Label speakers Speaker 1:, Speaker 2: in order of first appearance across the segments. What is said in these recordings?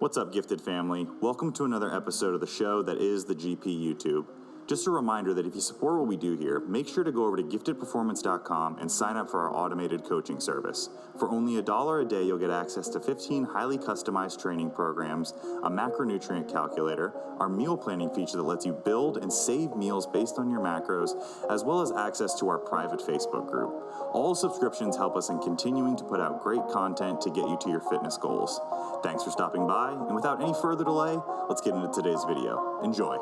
Speaker 1: What's up, gifted family? Welcome to another episode of the show that is the GP YouTube. Just a reminder that if you support what we do here, make sure to go over to giftedperformance.com and sign up for our automated coaching service. For only $1 a day, you'll get access to 15 highly customized training programs, a macronutrient calculator, our meal planning feature that lets you build and save meals based on your macros, as well as access to our private Facebook group. All subscriptions help us in continuing to put out great content to get you to your fitness goals. Thanks for stopping by, and without any further delay, let's get into today's video. Enjoy.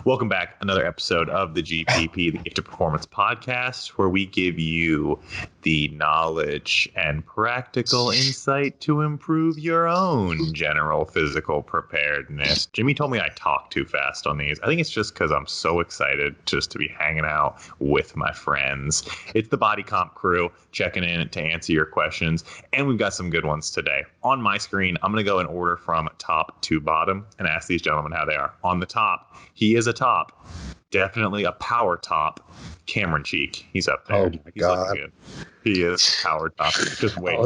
Speaker 2: Welcome back. Another episode of the GPP, the Gifted Performance Podcast, where we give you the knowledge and practical insight to improve your own general physical preparedness. Jimmy told me I talk too fast on these. I think it's just because I'm so excited just to be hanging out with my friends. It's the Body Comp crew checking in to answer your questions, and we've got some good ones today. On my screen, I'm going to go in order from top to bottom and ask these gentlemen how they are. On the top, he is a top, definitely a power top. Cameron Cheek, he's up there.
Speaker 3: Oh my God,
Speaker 2: good. He is power top. Just wait.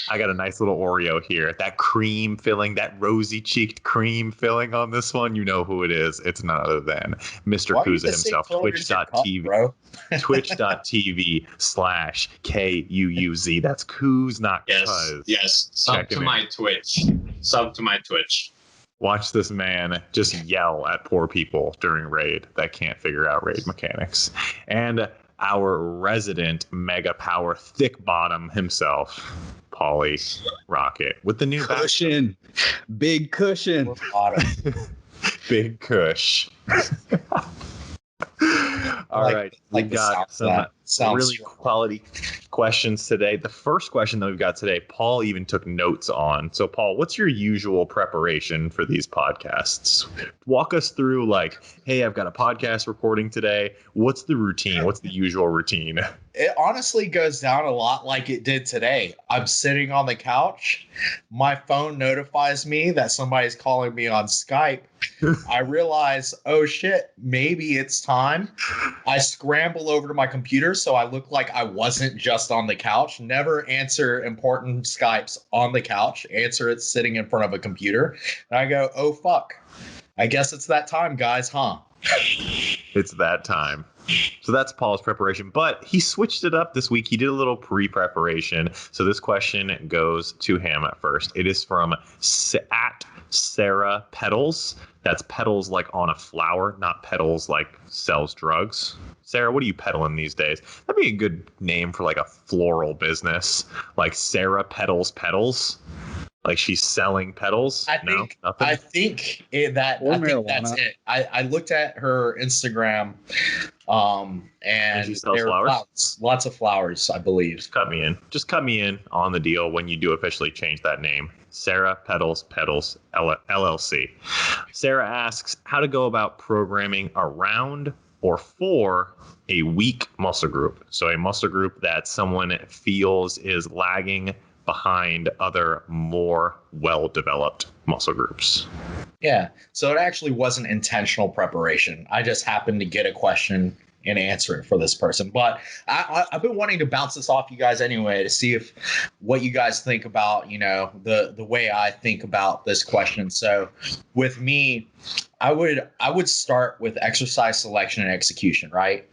Speaker 2: I got a nice little Oreo here. That cream filling, that rosy cheeked cream filling on this one. You know who it is. It's none other than Mr. Kuza himself. Twitch.tv. Twitch.tv/KUUZ. That's Kuz, not Cuz.
Speaker 4: Yes. Sub to my Twitch.
Speaker 2: Watch this man just yell at poor people during raid that can't figure out raid mechanics. And our resident mega power thick bottom himself, Paulie Rocket, with the new
Speaker 3: cushion. Big cushion.
Speaker 2: Big cush. All right. We've got some really quality questions today. The first question that we've got today, Paul even took notes on. So, Paul, what's your usual preparation for these podcasts? Walk us through, like, hey, I've got a podcast recording today. What's the routine? What's the usual routine?
Speaker 5: It honestly goes down a lot like it did today. I'm sitting on the couch. My phone notifies me that somebody's calling me on Skype. I realize, oh shit, maybe it's time. I scramble over to my computer so I look like I wasn't just on the couch. Never answer important Skypes on the couch. Answer it sitting in front of a computer. And I go, oh fuck. I guess it's that time, guys, huh?
Speaker 2: It's that time. So that's Paul's preparation, but he switched it up this week. He did a little pre-preparation. So this question goes to him at first. It is from at Sarah Petals. That's petals like on a flower, not petals like sells drugs. Sarah, what are you peddling these days? That'd be a good name for like a floral business, like Sarah Petals Petals. Like she's selling petals?
Speaker 5: I think that's it. I looked at her Instagram, and
Speaker 2: she sells flowers?
Speaker 5: Lots of flowers, I believe.
Speaker 2: Just cut me in on the deal when you do officially change that name. Sarah Petals LLC. Sarah asks how to go about programming around or for a weak muscle group. So a muscle group that someone feels is lagging behind other more well-developed muscle groups.
Speaker 5: Yeah, so it actually wasn't intentional preparation. I just happened to get a question and answer it for this person. But I've been wanting to bounce this off you guys anyway to see if what you guys think about, you know, the way I think about this question. So with me, I would start with exercise selection and execution, right?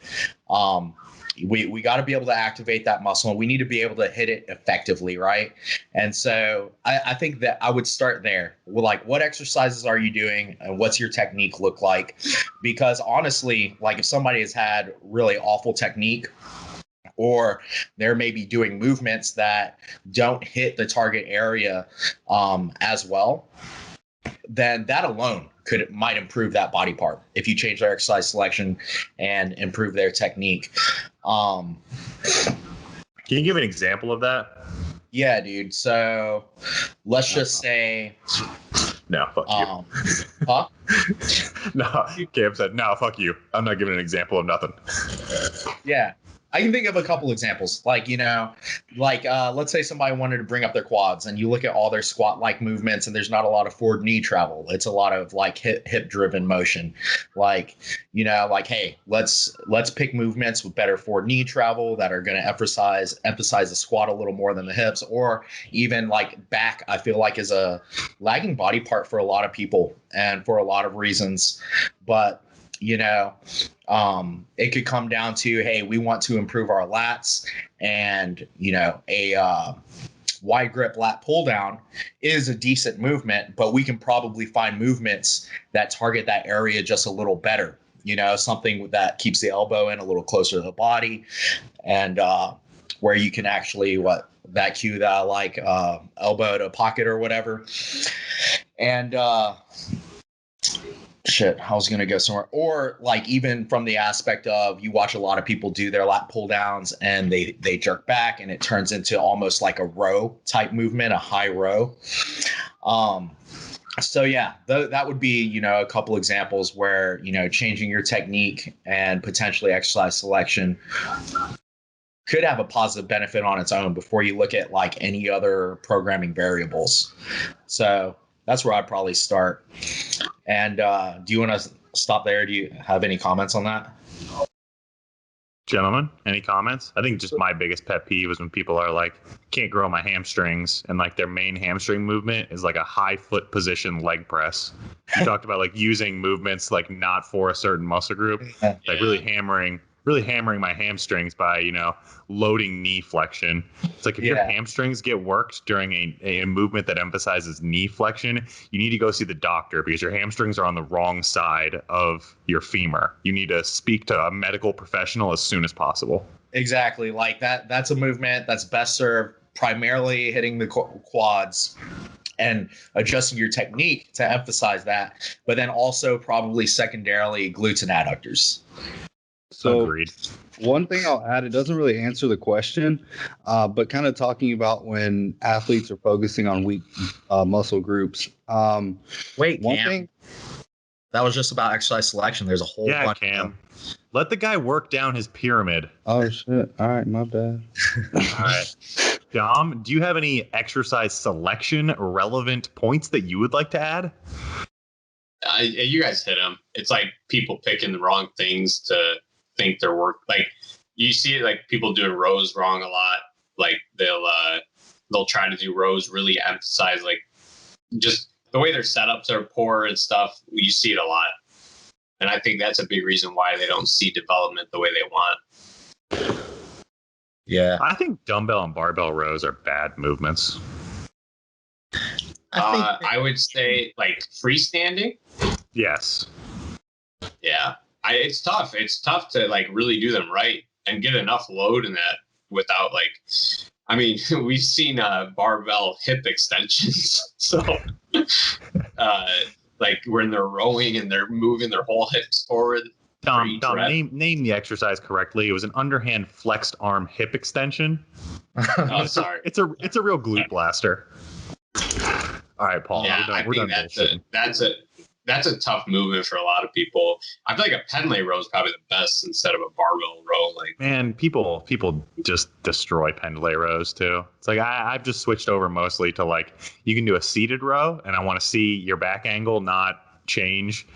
Speaker 5: We got to be able to activate that muscle, and we need to be able to hit it effectively, right? And so I think that I would start there. Well, like, what exercises are you doing, and what's your technique look like? Because honestly, like if somebody has had really awful technique, or they're maybe doing movements that don't hit the target area as well, then that alone might improve that body part if you change their exercise selection and improve their technique.
Speaker 2: Can you give an example of that?
Speaker 5: Yeah, dude. So let's just say
Speaker 2: No, fuck you.
Speaker 5: Huh?
Speaker 2: No, Cam said, no, fuck you. I'm not giving an example of nothing.
Speaker 5: Yeah. I can think of a couple examples, like, let's say somebody wanted to bring up their quads and you look at all their squat like movements and there's not a lot of forward knee travel. It's a lot of like hip driven motion. Hey, let's pick movements with better forward knee travel that are going to emphasize the squat a little more than the hips, or even like back, I feel like is a lagging body part for a lot of people and for a lot of reasons. But it could come down to, hey, we want to improve our lats, and a wide grip lat pull down is a decent movement, but we can probably find movements that target that area just a little better. Something that keeps the elbow in a little closer to the body, and where you can actually that cue that I like, elbow to pocket or whatever. And I was going to go somewhere. Or like even from the aspect of, you watch a lot of people do their lat pull downs and they jerk back and it turns into almost like a row type movement, a high row. So yeah, that would be, a couple examples where, changing your technique and potentially exercise selection could have a positive benefit on its own before you look at like any other programming variables. So that's where I'd probably start. And do you want to stop there? Do you have any comments on that?
Speaker 2: Gentlemen, any comments? I think just my biggest pet peeve is when people are like, can't grow my hamstrings, and like their main hamstring movement is like a high foot position leg press. You talked about like using movements like not for a certain muscle group, like really hammering my hamstrings by, loading knee flexion. It's like if your hamstrings get worked during a movement that emphasizes knee flexion, you need to go see the doctor because your hamstrings are on the wrong side of your femur. You need to speak to a medical professional as soon as possible.
Speaker 5: Exactly. Like that's a movement that's best served primarily hitting the quads and adjusting your technique to emphasize that, but then also probably secondarily glutes and adductors.
Speaker 3: So
Speaker 2: agreed.
Speaker 3: One thing I'll add, it doesn't really answer the question, but kind of talking about when athletes are focusing on weak muscle groups.
Speaker 5: Wait,
Speaker 3: one
Speaker 5: Cam.
Speaker 3: thing.
Speaker 5: That was just about exercise selection. There's a whole bunch.
Speaker 2: Cam. Let the guy work down his pyramid.
Speaker 3: Oh, shit. All right, my bad.
Speaker 2: All right. Dom, do you have any exercise selection relevant points that you would like to add?
Speaker 4: You guys hit them. It's like people picking the wrong things to think their work. Like you see it, like people doing rows wrong a lot. Like they'll try to do rows, really emphasize like just the way their setups are poor and stuff. You see it a lot, and I think that's a big reason why they don't see development the way they want.
Speaker 5: Yeah,
Speaker 2: I think dumbbell and barbell rows are bad movements.
Speaker 4: I would say like freestanding.
Speaker 2: Yes.
Speaker 4: Yeah. It's tough. It's tough to like really do them right and get enough load in that without we've seen barbell hip extensions. So like when they're rowing and they're moving their whole hips forward.
Speaker 2: Dom, name the exercise correctly. It was an underhand flexed arm hip extension.
Speaker 4: Oh, sorry.
Speaker 2: It's a real glute blaster. All right, Paul.
Speaker 4: Yeah,
Speaker 2: we're done bullshitting.
Speaker 4: That's a tough movement for a lot of people. I feel like a pendlay row is probably the best instead of a barbell row. Like,
Speaker 2: man, people just destroy pendlay rows too. It's like I've just switched over mostly to like you can do a seated row, and I want to see your back angle not change,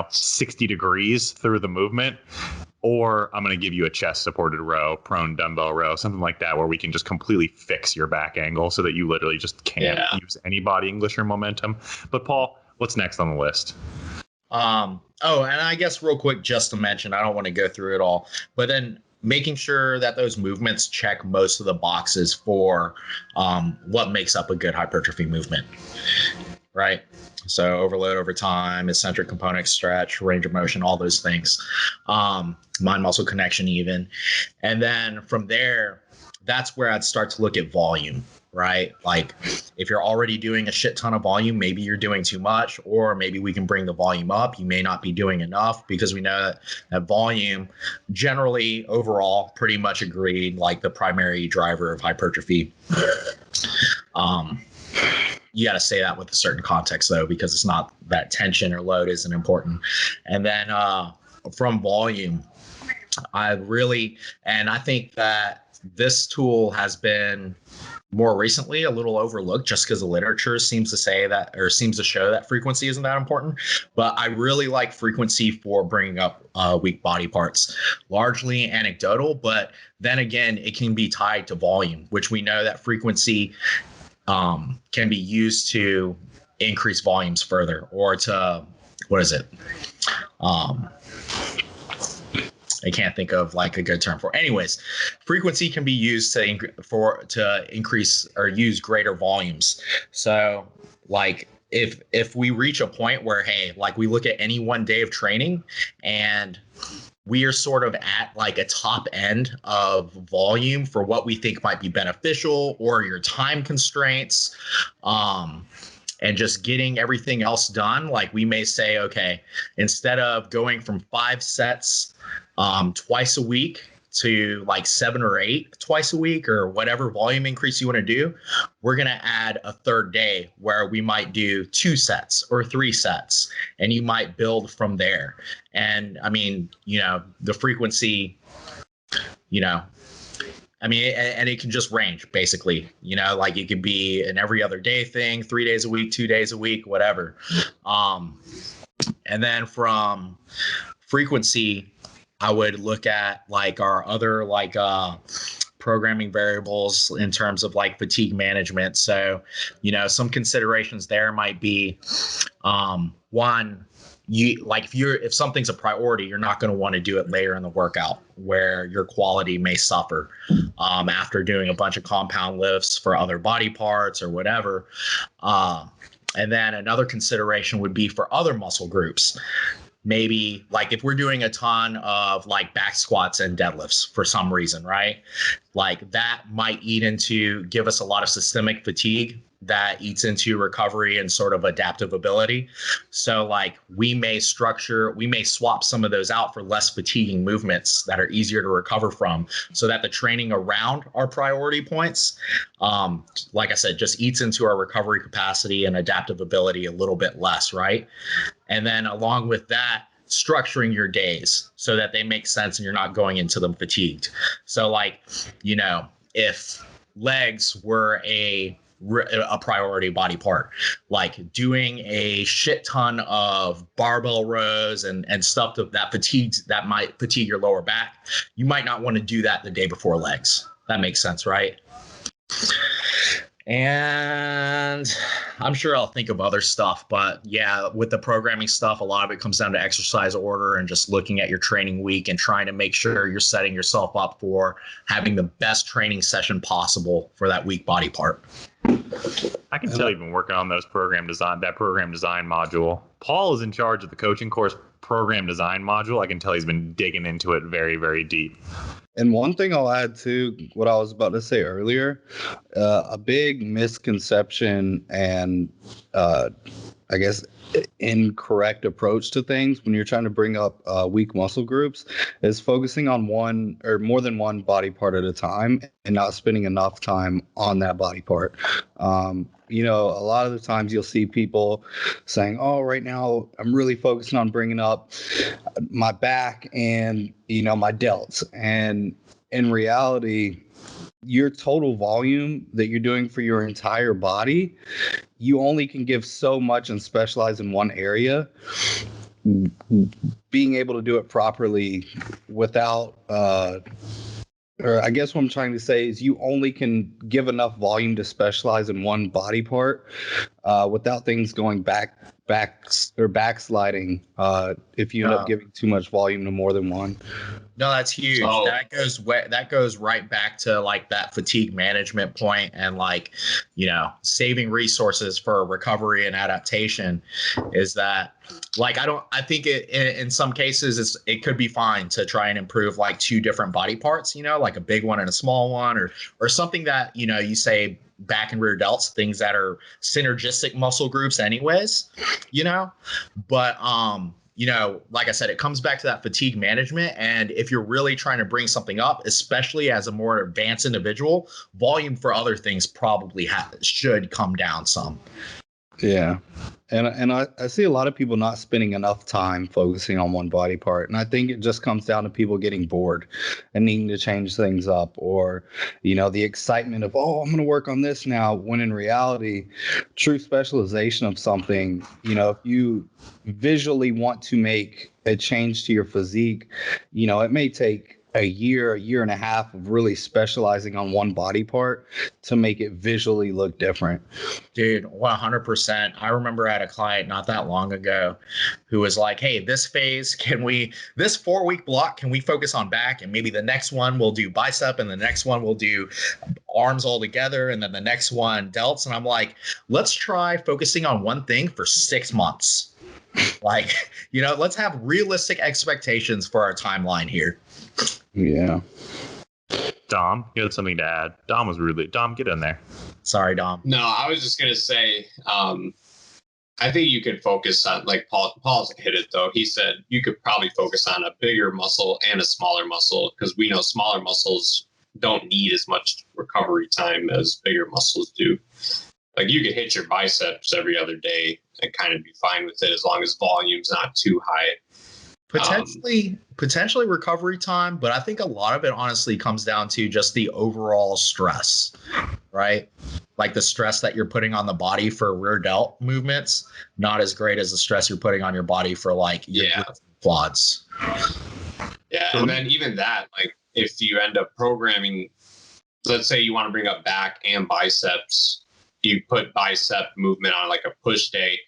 Speaker 2: 60 degrees through the movement. Or I'm going to give you a chest supported row, prone dumbbell row, something like that, where we can just completely fix your back angle so that you literally just can't use any body English or momentum. But Paul, what's next on the list?
Speaker 5: And I guess real quick, just to mention, I don't want to go through it all, but then making sure that those movements check most of the boxes for what makes up a good hypertrophy movement, right? So overload over time, eccentric component, stretch, range of motion, all those things, mind-muscle connection even. And then from there, that's where I'd start to look at volume, right? Like if you're already doing a shit ton of volume, maybe you're doing too much, or maybe we can bring the volume up. You may not be doing enough because we know that volume generally overall pretty much agreed, like the primary driver of hypertrophy. you got to say that with a certain context though, because it's not that tension or load isn't important. And then from volume, I think that this tool has been more recently a little overlooked just because the literature seems to say that, or seems to show that frequency isn't that important. But I really like frequency for bringing up weak body parts, largely anecdotal, but then again, it can be tied to volume, which we know that frequency can be used to increase volumes further, or to, what is it? I can't think of like a good term for it. Anyways, frequency can be used to increase or use greater volumes. So like if we reach a point where, hey, like we look at any one day of training and we are sort of at like a top end of volume for what we think might be beneficial, or your time constraints, and just getting everything else done, like we may say, okay, instead of going from 5 sets twice a week to like 7 or 8 twice a week, or whatever volume increase you want to do, we're going to add a third day where we might do 2 sets or 3 sets, and you might build from there. And I mean, the frequency, and it can just range basically, like it could be an every other day thing, 3 days a week, 2 days a week, whatever. And then from frequency, I would look at like our other like programming variables in terms of like fatigue management. So, some considerations there might be one, if something's a priority, you're not going to want to do it later in the workout where your quality may suffer after doing a bunch of compound lifts for other body parts or whatever. And then another consideration would be for other muscle groups. Maybe like if we're doing a ton of like back squats and deadlifts for some reason, right? Like that might give us a lot of systemic fatigue that eats into recovery and sort of adaptive ability. So like we may swap some of those out for less fatiguing movements that are easier to recover from, so that the training around our priority points, like I said, just eats into our recovery capacity and adaptive ability a little bit less, right? And then along with that, structuring your days so that they make sense and you're not going into them fatigued. So like, if legs were a priority body part, like doing a shit ton of barbell rows and stuff that might fatigue your lower back, you might not want to do that the day before legs. That makes sense, right? And I'm sure I'll think of other stuff, but yeah, with the programming stuff, a lot of it comes down to exercise order and just looking at your training week and trying to make sure you're setting yourself up for having the best training session possible for that weak body part.
Speaker 2: I can tell you've been working on that program design module. Paul is in charge of the coaching course program design module. I can tell he's been digging into it very, very deep.
Speaker 3: And one thing I'll add to what I was about to say earlier, a big misconception and I guess incorrect approach to things when you're trying to bring up weak muscle groups is focusing on one or more than one body part at a time and not spending enough time on that body part. A lot of the times you'll see people saying, oh, right now I'm really focusing on bringing up my back and, my delts. And in reality, your total volume that you're doing for your entire body, you only can give so much and specialize in one area. Being able to do it properly without or I guess what I'm trying to say is you only can give enough volume to specialize in one body part without things going backsliding if you end up giving too much volume to more than one.
Speaker 5: No, that's huge.
Speaker 4: So,
Speaker 5: that goes right back to like that fatigue management point and like, saving resources for recovery and adaptation is that like, I think in some cases it could be fine to try and improve like 2 different body parts, like a big one and a small one or something that, you say back and rear delts, things that are synergistic muscle groups anyways, but like I said, it comes back to that fatigue management. And if you're really trying to bring something up, especially as a more advanced individual, volume for other things probably should come down some.
Speaker 3: Yeah. And I see a lot of people not spending enough time focusing on one body part. And I think it just comes down to people getting bored and needing to change things up, or, the excitement of, oh, I'm going to work on this now. When in reality, true specialization of something, if you visually want to make a change to your physique, it may take a year and a half of really specializing on one body part to make it visually look different.
Speaker 5: Dude, 100%. I remember I had a client not that long ago who was like, hey, this 4-week block, can we focus on back? And maybe the next one we'll do bicep, and the next one we'll do arms all together, and then the next one delts. And I'm like, let's try focusing on one thing for 6 months. Let's have realistic expectations for our timeline here.
Speaker 3: Yeah.
Speaker 2: Dom, you had something to add. Dom, get in there.
Speaker 5: Sorry, Dom.
Speaker 4: No, I was just going to say, I think you could focus on, like Paul's hit it though. He said you could probably focus on a bigger muscle and a smaller muscle, because we know smaller muscles don't need as much recovery time as bigger muscles do. Like you could hit your biceps every other day and kind of be fine with it as long as volume's not too high.
Speaker 5: Potentially recovery time, but I think a lot of it honestly comes down to just the overall stress, right? Like the stress that you're putting on the body for rear delt movements, not as great as the stress you're putting on your body for your quads.
Speaker 4: Yeah, and then even that, like if you end up programming, let's say you want to bring up back and biceps, you put bicep movement on like a push day,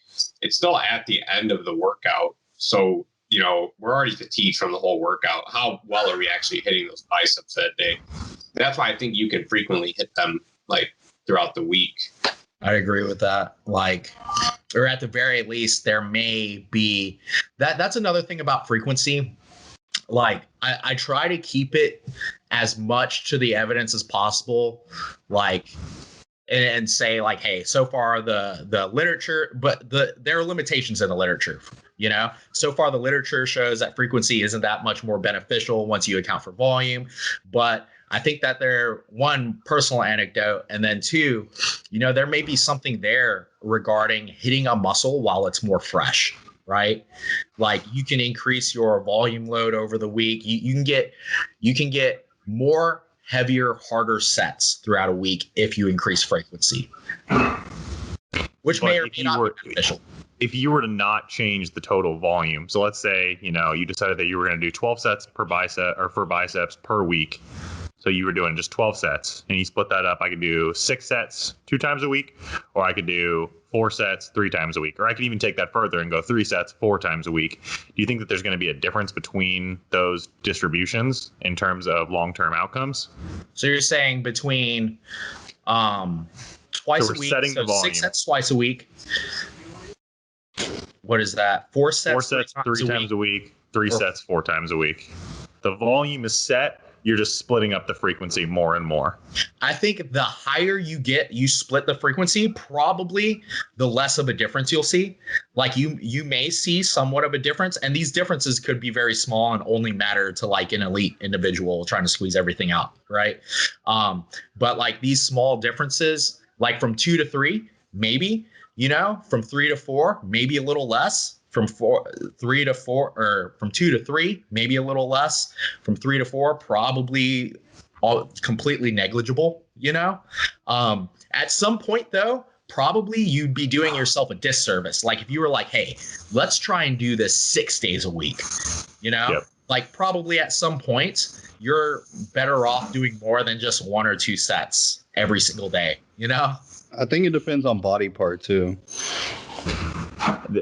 Speaker 4: it's still at the end of the workout. So, we're already fatigued from the whole workout. How well are we actually hitting those biceps that day? That's why I think you can frequently hit them like throughout the week.
Speaker 5: I agree with that. Or at the very least, there may be that's another thing about frequency. I try to keep it as much to the evidence as possible. And say hey, so far the literature, but there are limitations in the literature. So far the literature shows that frequency isn't that much more beneficial once you account for volume. But I think that one, personal anecdote, and then two, there may be something there regarding hitting a muscle while it's more fresh, right? Like you can increase your volume load over the week. You can get more heavier, harder sets throughout a week if you increase frequency, which may or may not be beneficial.
Speaker 2: If you were to not change the total volume, so let's say, you decided that you were going to do 12 sets per bicep or for biceps per week. So you were doing just 12 sets and you split that up. I could do 6 sets 2 times a week, or I could do 4 sets 3 times a week, or I could even take that further and go 3 sets 4 times a week. Do you think that there's going to be a difference between those distributions in terms of long-term outcomes?
Speaker 5: So you're saying between twice a week, so 6 sets twice a week. What is that? 4 sets?
Speaker 2: 4 sets 3 times a week, 3 sets 4 times a week. The volume is set. You're just splitting up the frequency more and more.
Speaker 5: I think the higher you split the frequency, probably the less of a difference you'll see. Like you may see somewhat of a difference, and these differences could be very small and only matter to like an elite individual trying to squeeze everything out, right? But like these small differences, like from 2 to 3, maybe, from 3 to 4, maybe a little less. From 3 to 4, or from 2 to 3, maybe a little less. From 3 to 4, probably completely negligible. At some point though, probably you'd be doing yourself a disservice. Like if you were like, hey, let's try and do this 6 days a week. Yep. Like probably at some point you're better off doing more than just 1 or 2 sets every single day.
Speaker 3: I think it depends on body part too.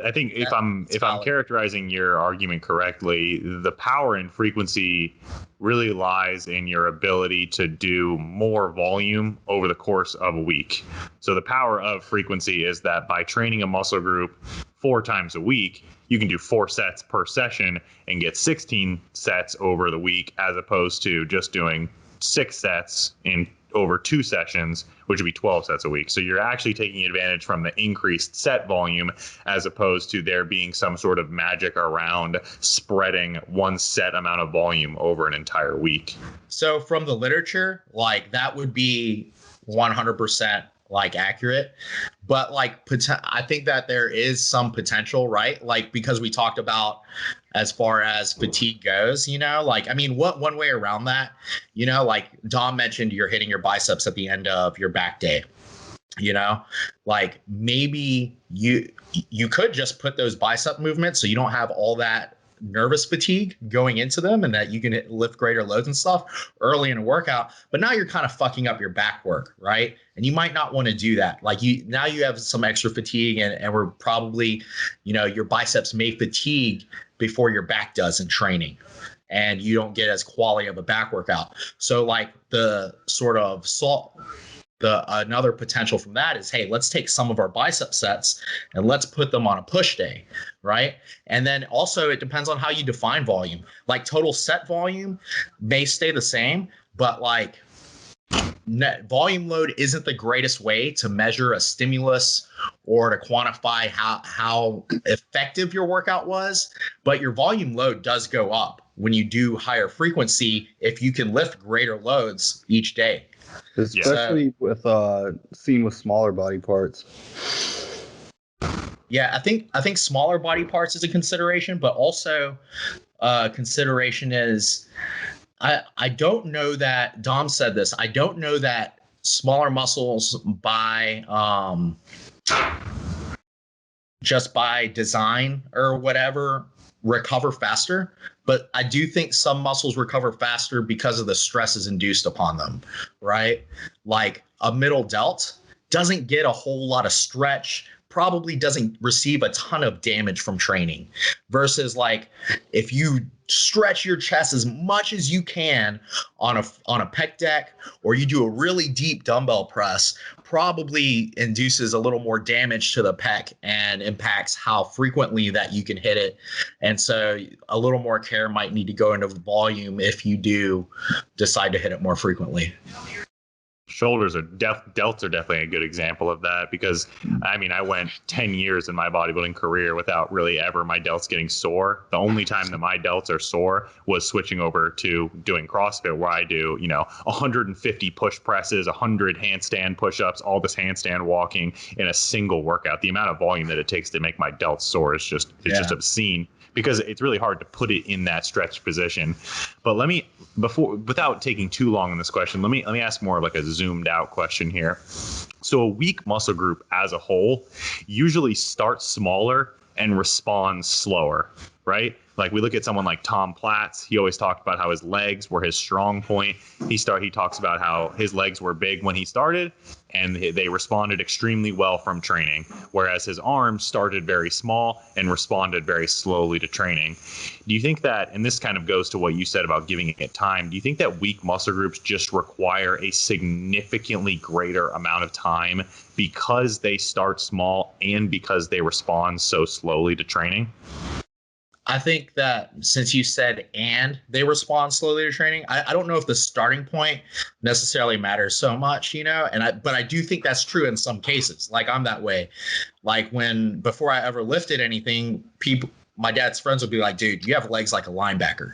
Speaker 2: I think if I'm characterizing your argument correctly, the power and frequency really lies in your ability to do more volume over the course of a week. So the power of frequency is that by training a muscle group 4 times a week, you can do 4 sets per session and get 16 sets over the week, as opposed to just doing 6 sets over 2 sessions, which would be 12 sets a week. So you're actually taking advantage from the increased set volume, as opposed to there being some sort of magic around spreading one set amount of volume over an entire week.
Speaker 5: So from the literature, like that would be 100% like accurate, but like I think that there is some potential, right? Like because we talked about as far as fatigue goes, you know, like I mean, what one way around that, you know, like Dom mentioned, you're hitting your biceps at the end of your back day. You know, like maybe you could just put those bicep movements so you don't have all that nervous fatigue going into them, and that you can lift greater loads and stuff early in a workout. But now you're kind of fucking up your back work, right? And you might not want to do that. Like you have some extra fatigue, and we're probably, you know, your biceps may fatigue before your back does in training, and you don't get as quality of a back workout. So like the sort of another potential from that is, hey, let's take some of our bicep sets and let's put them on a push day, right? And then also it depends on how you define volume. Like total set volume may stay the same, but like net volume load isn't the greatest way to measure a stimulus or to quantify how effective your workout was. But your volume load does go up when you do higher frequency if you can lift greater loads each day.
Speaker 3: Especially with seen with smaller body parts.
Speaker 5: Yeah, I think smaller body parts is a consideration, but also consideration is I don't know that Dom said this. I don't know that smaller muscles by just by design or whatever recover faster, but I do think some muscles recover faster because of the stresses induced upon them, right? Like a middle delt doesn't get a whole lot of stretch, probably doesn't receive a ton of damage from training, versus like if you stretch your chest as much as you can on a pec deck, or you do a really deep dumbbell press, probably induces a little more damage to the pec and impacts how frequently that you can hit it. And so a little more care might need to go into the volume if you do decide to hit it more frequently.
Speaker 2: Shoulders are delts are definitely a good example of that, because I mean, I went 10 years in my bodybuilding career without really ever my delts getting sore. The only time that my delts are sore was switching over to doing CrossFit, where I do, 150 push presses, 100 handstand push-ups, all this handstand walking in a single workout. The amount of volume that it takes to make my delts sore is just obscene, because it's really hard to put it in that stretched position. But without taking too long on this question, let me ask more of like a zoomed out question here. So a weak muscle group as a whole usually starts smaller and responds slower, right? Like we look at someone like Tom Platz. He always talked about how his legs were his strong point. He talks about how his legs were big when he started, and they responded extremely well from training, whereas his arms started very small and responded very slowly to training. Do you think that, and this kind of goes to what you said about giving it time, do you think that weak muscle groups just require a significantly greater amount of time because they start small and because they respond so slowly to training?
Speaker 5: I think that since you said and they respond slowly to training, I don't know if the starting point necessarily matters so much, but I do think that's true in some cases. Like I'm that way. Like before I ever lifted anything, my dad's friends would be like, dude, you have legs like a linebacker,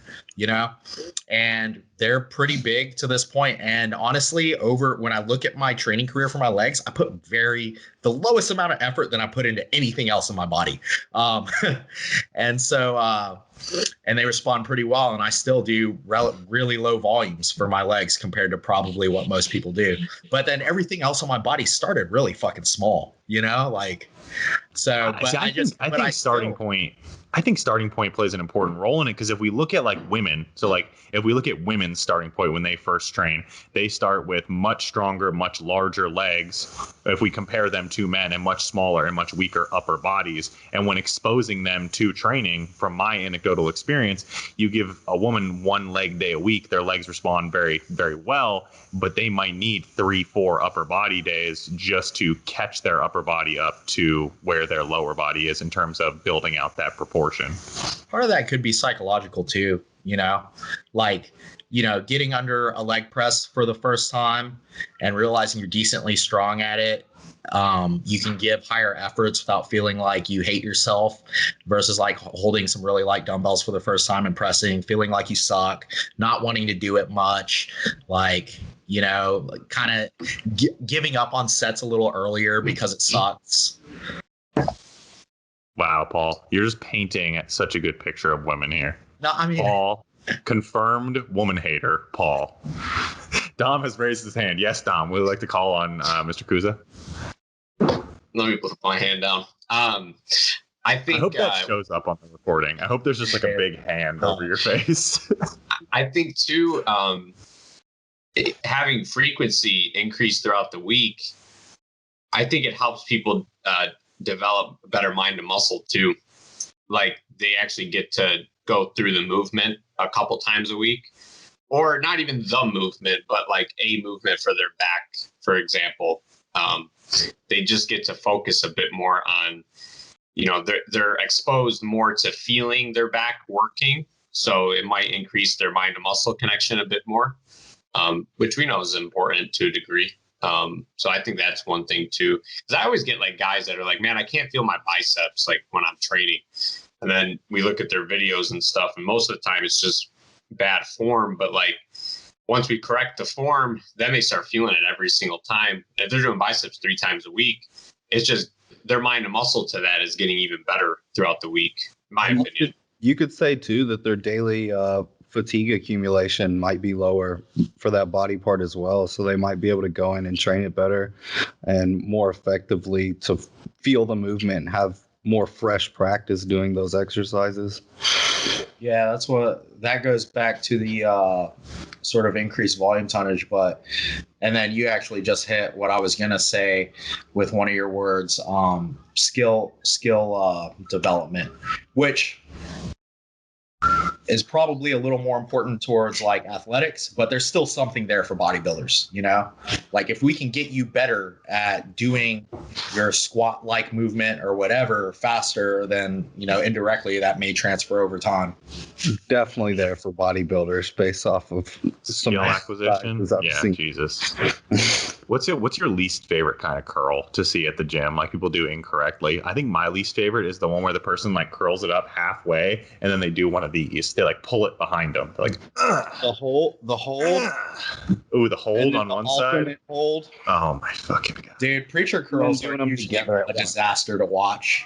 Speaker 5: and they're pretty big to this point. And honestly, when I look at my training career for my legs, I put the lowest amount of effort than I put into anything else in my body. And so, and they respond pretty well. And I still do really low volumes for my legs compared to probably what most people do. But then everything else on my body started really fucking small, so, but
Speaker 2: I think starting point plays an important role in it, because if we look at like women, so like if we look at women's starting point when they first train, they start with much stronger, much larger legs if we compare them to men, and much smaller and much weaker upper bodies. And when exposing them to training, from my anecdotal experience, you give a woman one leg day a week, their legs respond very, very well, but they might need 3-4 upper body days just to catch their upper body up to to where their lower body is in terms of building out that proportion.
Speaker 5: Part of that could be psychological too, like, getting under a leg press for the first time and realizing you're decently strong at it. You can give higher efforts without feeling like you hate yourself versus like holding some really light dumbbells for the first time and pressing, feeling like you suck, not wanting to do it much, like, kind of giving up on sets a little earlier because it sucks.
Speaker 2: Wow, Paul, you're just painting such a good picture of women here.
Speaker 5: No, I mean,
Speaker 2: Paul, confirmed woman hater, Paul. Dom has raised his hand. Yes, Dom, would you like to call on Mr. Kuza?
Speaker 4: Let me put my hand down. I
Speaker 2: hope that shows up on the recording. I hope there's just like a big hand over your face.
Speaker 4: I think too, having frequency increase throughout the week, I think it helps people develop a better mind to muscle too. Like they actually get to go through the movement a couple times a week, or not even the movement, but like a movement for their back, for example. They just get to focus a bit more on, they're exposed more to feeling their back working. So it might increase their mind to muscle connection a bit more, which we know is important to a degree. So I think that's one thing too, because I always get like guys that are like, man, I can't feel my biceps like when I'm training. And then we look at their videos and stuff, and most of the time it's just bad form. But like once we correct the form, then they start feeling it every single time. If they're doing biceps 3 times a week, it's just their mind and muscle to that is getting even better throughout the week, in my opinion.
Speaker 3: You could say too that their daily fatigue accumulation might be lower for that body part as well. So they might be able to go in and train it better and more effectively to feel the movement and have more fresh practice doing those exercises.
Speaker 5: Yeah, that goes back to the sort of increased volume tonnage, and then you actually just hit what I was going to say with one of your words, skill development, which is probably a little more important towards like athletics, but there's still something there for bodybuilders, like if we can get you better at doing your squat like movement or whatever faster, then, indirectly that may transfer over time.
Speaker 3: Definitely there for bodybuilders based off of some
Speaker 2: skill acquisition. Yeah,
Speaker 3: seen.
Speaker 2: Jesus. What's your least favorite kind of curl to see at the gym? Like people do incorrectly. I think my least favorite is the one where the person like curls it up halfway and then they do one of these. They like pull it behind them. They're like
Speaker 3: the hold.
Speaker 2: Ooh, the hold on one side.
Speaker 3: Hold.
Speaker 2: Oh my fucking god,
Speaker 5: dude! Preacher curls are usually a disaster to watch.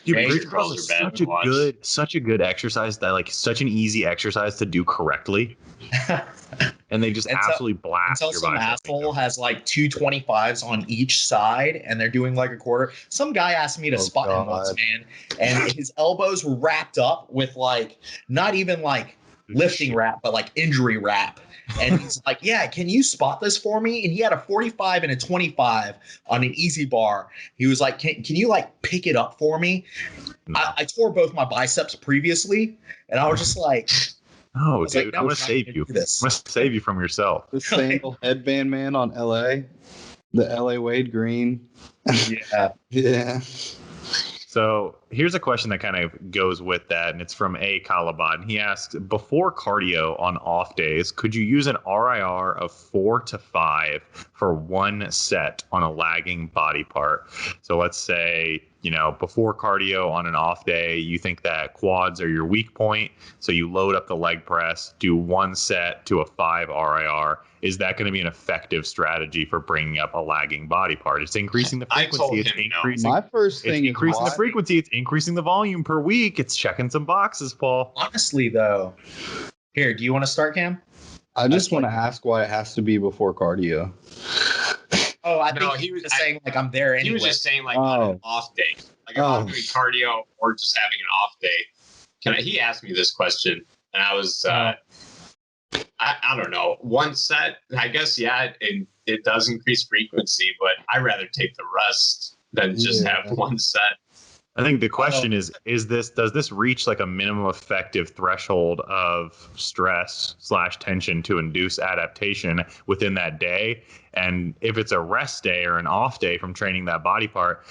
Speaker 2: Dude, preacher curls are such a good exercise. That like such an easy exercise to do correctly. And they just absolutely blast your
Speaker 5: some asshole has like 225s on each side and they're doing like a quarter. Some guy asked me to spot him once, man, and his elbows were wrapped up with like not even like lifting wrap, but like injury wrap. And he's like, yeah, can you spot this for me? And he had a 45 and a 25 on an easy bar. He was like, can you like pick it up for me? No. I tore both my biceps previously, and I was just like,
Speaker 2: oh, dude, like, I'm going to save you. I'm going to save you from yourself.
Speaker 3: The sandal headband man on LA, the LA Wade Green.
Speaker 5: Yeah.
Speaker 3: Yeah.
Speaker 2: So here's a question that kind of goes with that, and it's from A. Calaban. He asks, before cardio on off days, could you use an RIR of 4 to 5 for one set on a lagging body part? So let's say, before cardio on an off day, you think that quads are your weak point, so you load up the leg press, do one set to a 5 RIR. Is that going to be an effective strategy for bringing up a lagging body part? It's increasing the frequency. It's increasing.
Speaker 3: My first thing is
Speaker 2: increasing the frequency. It's increasing the volume per week. It's checking some boxes, Paul.
Speaker 5: Honestly, though, here, do you want to start, Cam?
Speaker 3: I just want to ask why it has to be before cardio.
Speaker 5: Oh, I think he was just saying like I'm there anyway.
Speaker 4: He was just saying like on an off day, like if I'm doing cardio or just having an off day. He asked me this question, and I was. I don't know. One set, I guess, yeah, it does increase frequency, but I'd rather take the rest than just have one set.
Speaker 2: I think the question is does this reach like a minimum effective threshold of stress/tension to induce adaptation within that day? And if it's a rest day or an off day from training that body part,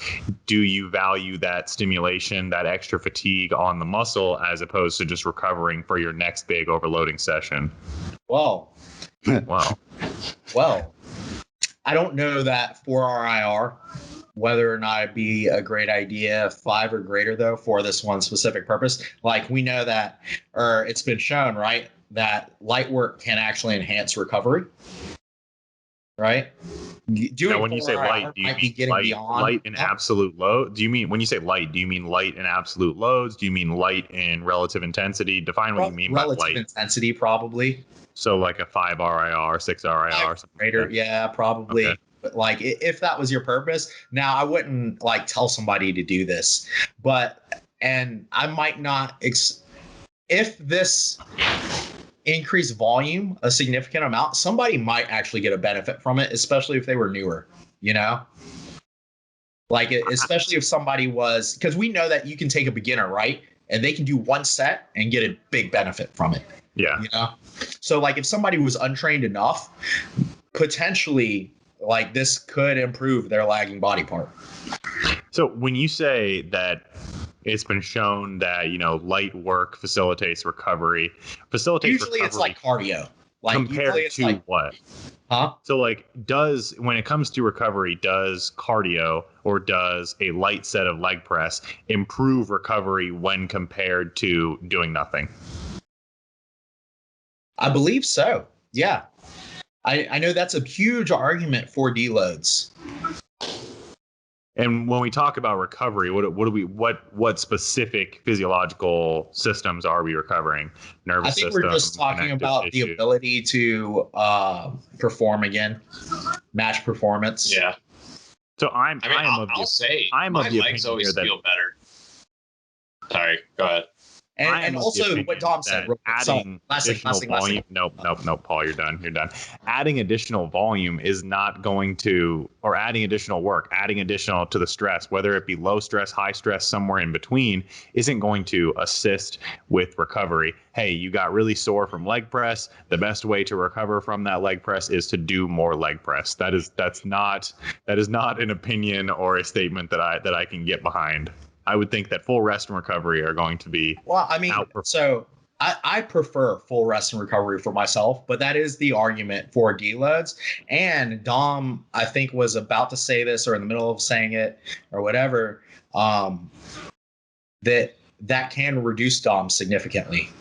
Speaker 2: do you value that stimulation, that extra fatigue on the muscle as opposed to just recovering for your next big overloading session?
Speaker 5: Well,
Speaker 2: Wow.
Speaker 5: well, I don't know that for RIR, whether or not it'd be a great idea, 5 or greater though, for this one specific purpose. Like we know that, or it's been shown, right, that light work can actually enhance recovery. Right?
Speaker 2: Now, when you say light, do you mean light in absolute load? Do you mean, when you say light, do you mean light in absolute loads? Do you mean light in relative intensity? Define what you mean by light.
Speaker 5: Relative intensity, probably.
Speaker 2: So like a 5 RIR, 6 RIR, something
Speaker 5: greater,
Speaker 2: like
Speaker 5: yeah, probably.
Speaker 2: Okay.
Speaker 5: But like, if that was your purpose, now I wouldn't like tell somebody to do this, and I might not. If this increase volume a significant amount, somebody might actually get a benefit from it, especially if they were newer, you know, like especially if somebody was, because we know that you can take a beginner, right, and they can do one set and get a big benefit from it.
Speaker 2: Yeah.
Speaker 5: You know, so like if somebody was untrained enough, potentially like this could improve their lagging body part.
Speaker 2: So when you say that it's been shown that, you know, light work facilitates recovery.
Speaker 5: Usually it's like cardio. Like
Speaker 2: compared to like, what?
Speaker 5: Huh?
Speaker 2: So like when it comes to recovery, does cardio or does a light set of leg press improve recovery when compared to doing nothing?
Speaker 5: I believe so. Yeah. I know that's a huge argument for deloads.
Speaker 2: And when we talk about recovery, what specific physiological systems are we recovering? Nervous system. I think
Speaker 5: we're just talking about
Speaker 2: tissue.
Speaker 5: The ability to perform again, match performance.
Speaker 4: Yeah.
Speaker 2: So I'm of the
Speaker 4: legs always feel better. Sorry, go ahead.
Speaker 5: And also what Dom said,
Speaker 2: adding additional volume. Nope, Paul, you're done. Adding additional volume is not going to, or adding additional work, adding additional to the stress, whether it be low stress, high stress, somewhere in between, isn't going to assist with recovery. Hey, you got really sore from leg press. The best way to recover from that leg press is to do more leg press. That is not an opinion or a statement that I can get behind. I would think that full rest and recovery are going to be.
Speaker 5: Well, I mean, so I prefer full rest and recovery for myself, but that is the argument for deloads. And Dom, I think, was about to say this or in the middle of saying it or whatever, that can reduce Dom significantly.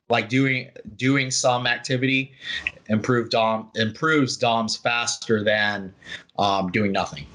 Speaker 5: Like doing some activity improves DOMs faster than doing nothing.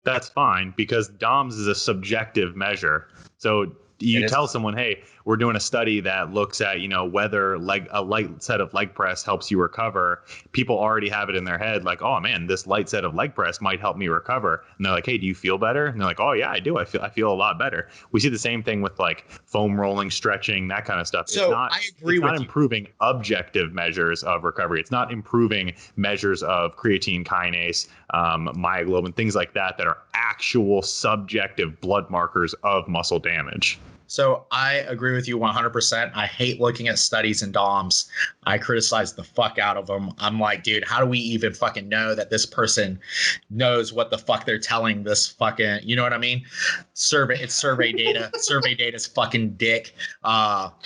Speaker 2: That's fine because DOMS is a subjective measure. So you tell someone, hey, we're doing a study that looks at, you know, whether a light set of leg press helps you recover. People already have it in their head like, oh man, this light set of leg press might help me recover. And they're like, hey, do you feel better? And they're like, oh yeah, I do. I feel a lot better. We see the same thing with like foam rolling, stretching, that kind of stuff.
Speaker 5: So
Speaker 2: I agree with you. It's not improving objective measures of recovery. It's not improving measures of creatine kinase, myoglobin, things like that are actual subjective blood markers of muscle damage.
Speaker 5: So I agree with you 100%. I hate looking at studies and DOMs. I criticize the fuck out of them. I'm like, dude, how do we even fucking know that this person knows what the fuck they're telling this fucking, you know what I mean? It's survey data. Survey data's fucking dick. But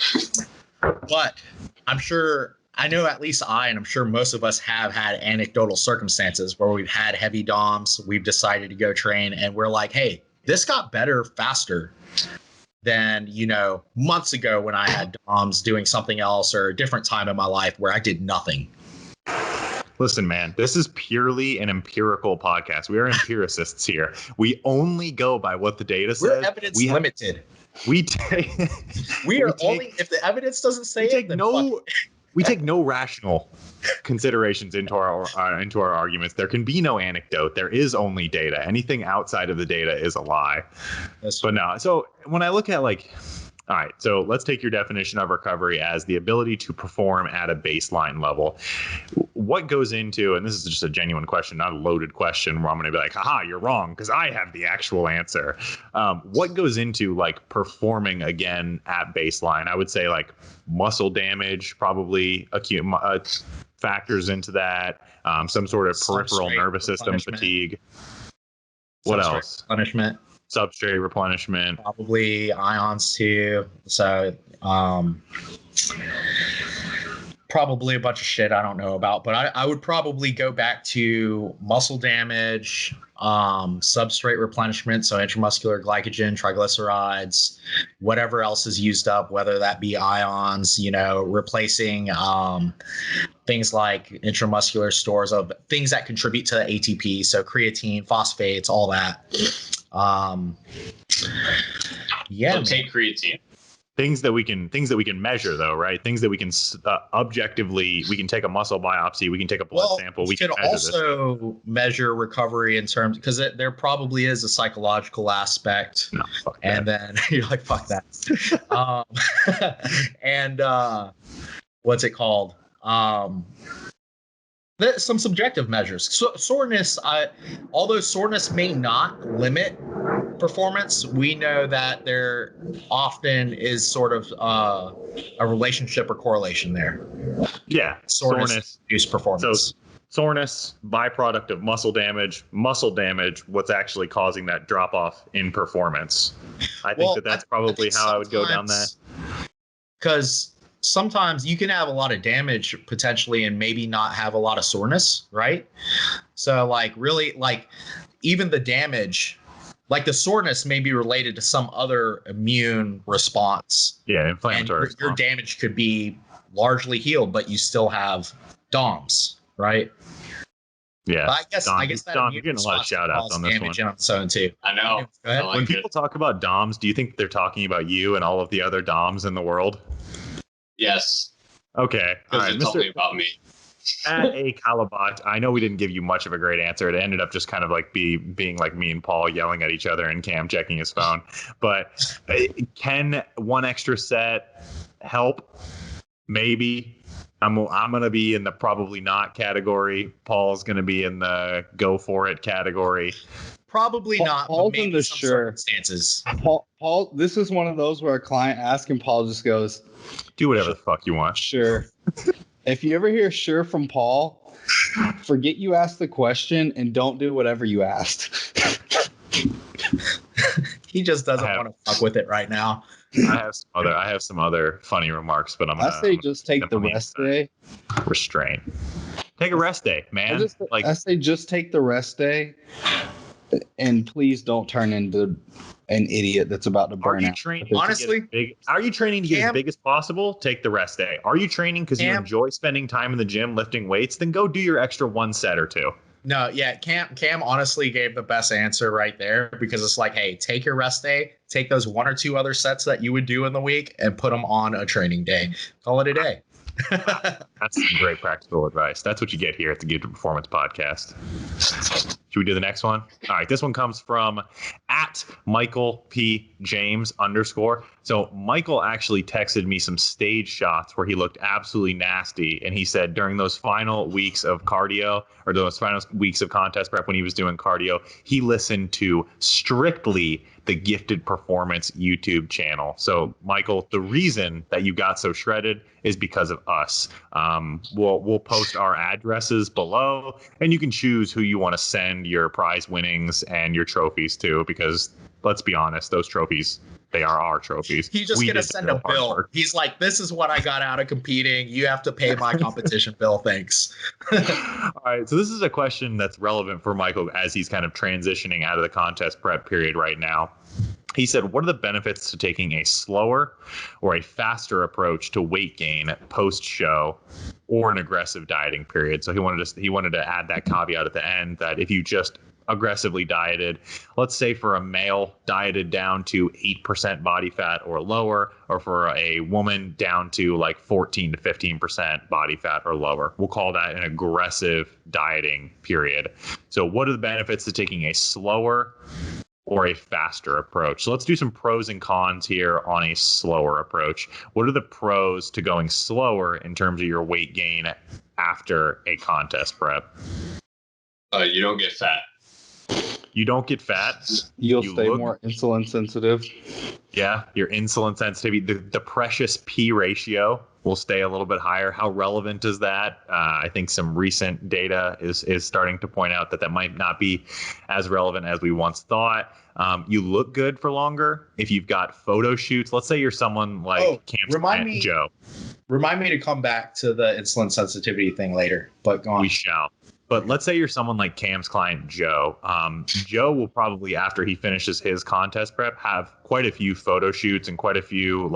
Speaker 5: I'm sure, I know at least and I'm sure most of us have had anecdotal circumstances where we've had heavy DOMs, we've decided to go train, and we're like, hey, this got better faster than, you know, months ago when I had DOMs doing something else or a different time in my life where I did nothing.
Speaker 2: Listen, man, this is purely an empirical podcast. We are empiricists here. We only go by what the data says.
Speaker 5: We're evidence limited. If the evidence doesn't say
Speaker 2: we take no rational considerations into our arguments. There can be no anecdote. There is only data. Anything outside of the data is a lie. So when I look at like All right, so let's take your definition of recovery as the ability to perform at a baseline level. What goes into, and this is just a genuine question, not a loaded question where I'm going to be like, haha, you're wrong, because I have the actual answer. What goes into like performing again at baseline? I would say like muscle damage, probably acute factors into that. Some sort of peripheral nervous system fatigue. What else?
Speaker 5: Replenishment.
Speaker 2: Substrate replenishment.
Speaker 5: Probably ions too. So probably a bunch of shit I don't know about, but I would probably go back to muscle damage, substrate replenishment, so intramuscular glycogen, triglycerides, whatever else is used up, whether that be ions, replacing things like intramuscular stores of things that contribute to the ATP, so creatine, phosphates, all that.
Speaker 4: Take creatine.
Speaker 2: Things that we can measure, though, right? Things that we can objectively, we can take a muscle biopsy, we can take a blood sample. We can
Speaker 5: also measure recovery in terms, because there probably is a psychological aspect.
Speaker 2: No, fuck
Speaker 5: and
Speaker 2: that.
Speaker 5: then you're like, fuck that. And what's it called? Some subjective measures. So soreness, although soreness may not limit performance, we know that there often is sort of a relationship or correlation there.
Speaker 2: Yeah,
Speaker 5: soreness reduce performance.
Speaker 2: So soreness, byproduct of muscle damage, what's actually causing that drop off in performance. I think that's probably how I would go down that.
Speaker 5: Because sometimes you can have a lot of damage potentially and maybe not have a lot of soreness, right? So like really, like even the damage, like the soreness may be related to some other immune response.
Speaker 2: Yeah, inflammatory.
Speaker 5: And your damage could be largely healed, but you still have DOMS, right?
Speaker 2: Yeah.
Speaker 5: But I guess that
Speaker 2: Dom, you're getting a lot of shout outs on this one.
Speaker 5: On its own too.
Speaker 4: I know.
Speaker 5: Go ahead.
Speaker 2: When people talk about DOMs, do you think they're talking about you and all of the other DOMs in the world?
Speaker 4: Yes.
Speaker 2: Okay. All right,
Speaker 4: It's only about me.
Speaker 2: At a Calabat, I know we didn't give you much of a great answer. It ended up just kind of like being like me and Paul yelling at each other and Cam checking his phone. But can one extra set help? Maybe. I'm gonna be in the probably not category. Paul's gonna be in the go for it category.
Speaker 5: Probably not.
Speaker 3: Paul's
Speaker 5: but maybe
Speaker 3: in the
Speaker 5: some
Speaker 3: sure.
Speaker 5: circumstances.
Speaker 3: Paul, this is one of those where a client asks and Paul just goes,
Speaker 2: Do whatever the fuck you want.
Speaker 3: sure. If you ever hear sure from Paul, forget you asked the question and don't do whatever you asked.
Speaker 5: He just doesn't want to fuck with it right now.
Speaker 2: I have some other funny remarks, but I'm
Speaker 3: I say just take the rest day.
Speaker 2: Restrain. Take a rest day, man.
Speaker 3: I say just take the rest day, and please don't turn into an idiot that's about to burn out.
Speaker 5: Honestly,
Speaker 2: are you training to get as big as possible? Take the rest day. Are you training because you enjoy spending time in the gym lifting weights? Then go do your extra one set or two.
Speaker 5: No, yeah, Cam honestly gave the best answer right there, because it's like, hey, take your rest day, take those one or two other sets that you would do in the week and put them on a training day. Call it a day.
Speaker 2: That's some great practical advice. That's what you get here at the Gifted Performance Podcast. Should we do the next one? All right, this one comes from at Michael P. James _. So Michael actually texted me some stage shots where he looked absolutely nasty, and he said during those final weeks of cardio, or those final weeks of contest prep when he was doing cardio, he listened to strictly the Gifted Performance YouTube channel. So Michael, the reason that you got so shredded is because of us. We'll post our addresses below, and you can choose who you want to send your prize winnings and your trophies to, because let's be honest, those trophies, they are our trophies.
Speaker 5: He's just going to send a bill. He's like, this is what I got out of competing. You have to pay my competition bill. Thanks.
Speaker 2: All right. So this is a question that's relevant for Michael as he's kind of transitioning out of the contest prep period right now. He said, what are the benefits to taking a slower or a faster approach to weight gain post-show or an aggressive dieting period? So he wanted to add that caveat at the end that if you just aggressively dieted, let's say for a male dieted down to 8% body fat or lower, or for a woman down to like 14 to 15% body fat or lower, we'll call that an aggressive dieting period. So what are the benefits to taking a slower or a faster approach? So let's do some pros and cons here on a slower approach. What are the pros to going slower in terms of your weight gain after a contest prep?
Speaker 4: You don't get fat.
Speaker 2: You don't get fat.
Speaker 3: You'll
Speaker 2: You
Speaker 3: stay
Speaker 2: look-
Speaker 3: more insulin sensitive.
Speaker 2: Yeah, your insulin sensitivity, the precious P ratio will stay a little bit higher. How relevant is that? I think some recent data is starting to point out that might not be as relevant as we once thought. You look good for longer if you've got photo shoots. Let's say you're someone like Camp's client, Joe.
Speaker 5: Remind me to come back to the insulin sensitivity thing later, but go on.
Speaker 2: We shall. But let's say you're someone like Cam's client, Joe. Joe will probably, after he finishes his contest prep, have quite a few photo shoots and quite a few,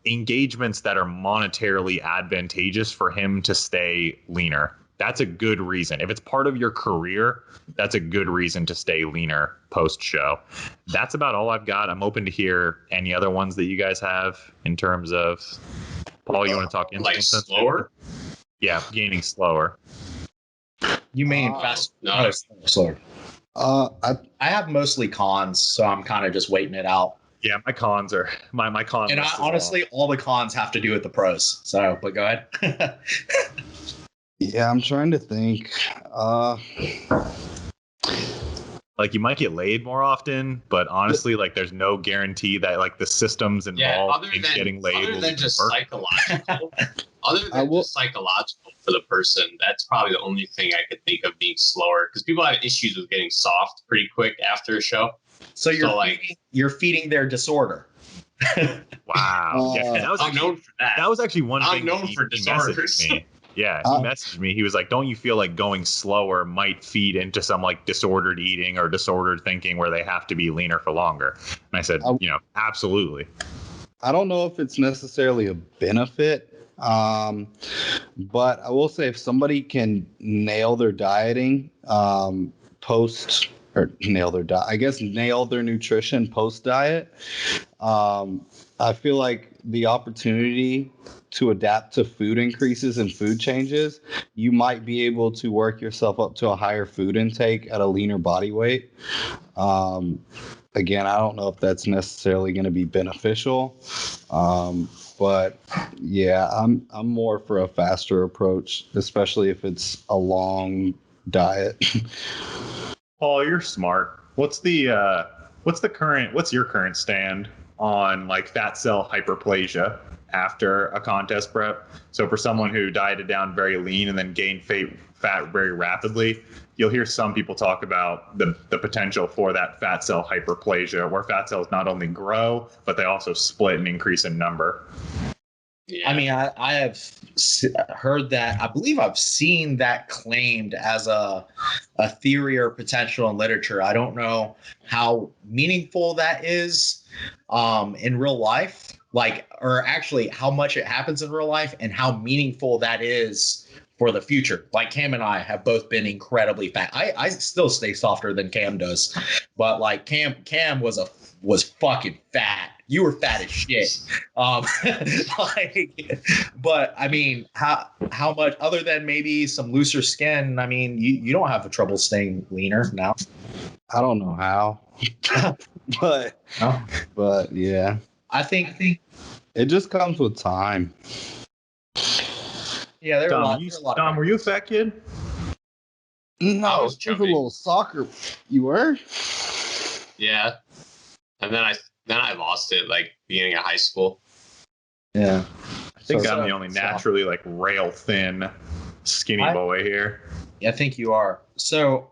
Speaker 2: engagements that are monetarily advantageous for him to stay leaner. That's a good reason. If it's part of your career, that's a good reason to stay leaner post-show. That's about all I've got. I'm open to hear any other ones that you guys have in terms of, Paul, you want to talk
Speaker 4: like slower?
Speaker 2: Yeah, gaining slower.
Speaker 5: You mean fast?
Speaker 4: No.
Speaker 5: Slower.
Speaker 3: I
Speaker 5: I have mostly cons, so I'm kind of just waiting it out.
Speaker 2: Yeah, my cons are my cons.
Speaker 5: And honestly, all the cons have to do with the pros. So, but go ahead.
Speaker 3: Yeah, I'm trying to think.
Speaker 2: Like, you might get laid more often, but honestly, like, there's no guarantee that like the systems involved in getting laid
Speaker 4: other
Speaker 2: will
Speaker 4: than just
Speaker 2: work.
Speaker 4: psychological. Other than just psychological for the person, that's probably the only thing I could think of being slower, because people have issues with getting soft pretty quick after a show.
Speaker 5: So you're feeding their disorder.
Speaker 2: Wow. Yeah, that was
Speaker 4: I'm known for that.
Speaker 2: That was actually one
Speaker 4: I'm
Speaker 2: thing.
Speaker 4: known
Speaker 2: he
Speaker 4: for disorders.
Speaker 2: messaged me. Yeah, he messaged me. He was like, "Don't you feel like going slower might feed into some like disordered eating or disordered thinking where they have to be leaner for longer?" And I said, absolutely.
Speaker 3: I don't know if it's necessarily a benefit, but I will say if somebody can nail their dieting nail their nutrition post diet, I feel like the opportunity to adapt to food increases and food changes, you might be able to work yourself up to a higher food intake at a leaner body weight. Again, I don't know if that's necessarily going to be beneficial, but yeah, I'm more for a faster approach, especially if it's a long diet.
Speaker 2: Paul, you're smart. What's your current stand on like fat cell hyperplasia after a contest prep? So for someone who dieted down very lean and then gained fat very rapidly, you'll hear some people talk about the potential for that fat cell hyperplasia, where fat cells not only grow, but they also split and increase in number.
Speaker 5: Yeah. I mean, I have heard that. I believe I've seen that claimed as a theory or potential in literature. I don't know how meaningful that is in real life, or actually how much it happens in real life and how meaningful that is for the future. Like Cam and I have both been incredibly fat. I still stay softer than Cam does, but like Cam was fucking fat. You were fat as shit. But I mean, how much other than maybe some looser skin? I mean, you don't have trouble staying leaner now.
Speaker 3: I don't know how, but yeah,
Speaker 5: I think
Speaker 3: it just comes with time.
Speaker 5: Yeah, there are a lot.
Speaker 2: Dom, were you a fat kid?
Speaker 3: No,
Speaker 4: I was
Speaker 3: just a little soccer. You were?
Speaker 4: Yeah, and then I lost it like beginning of high school.
Speaker 3: Yeah,
Speaker 2: I think I'm the only naturally like rail thin, skinny boy here.
Speaker 5: I think you are. So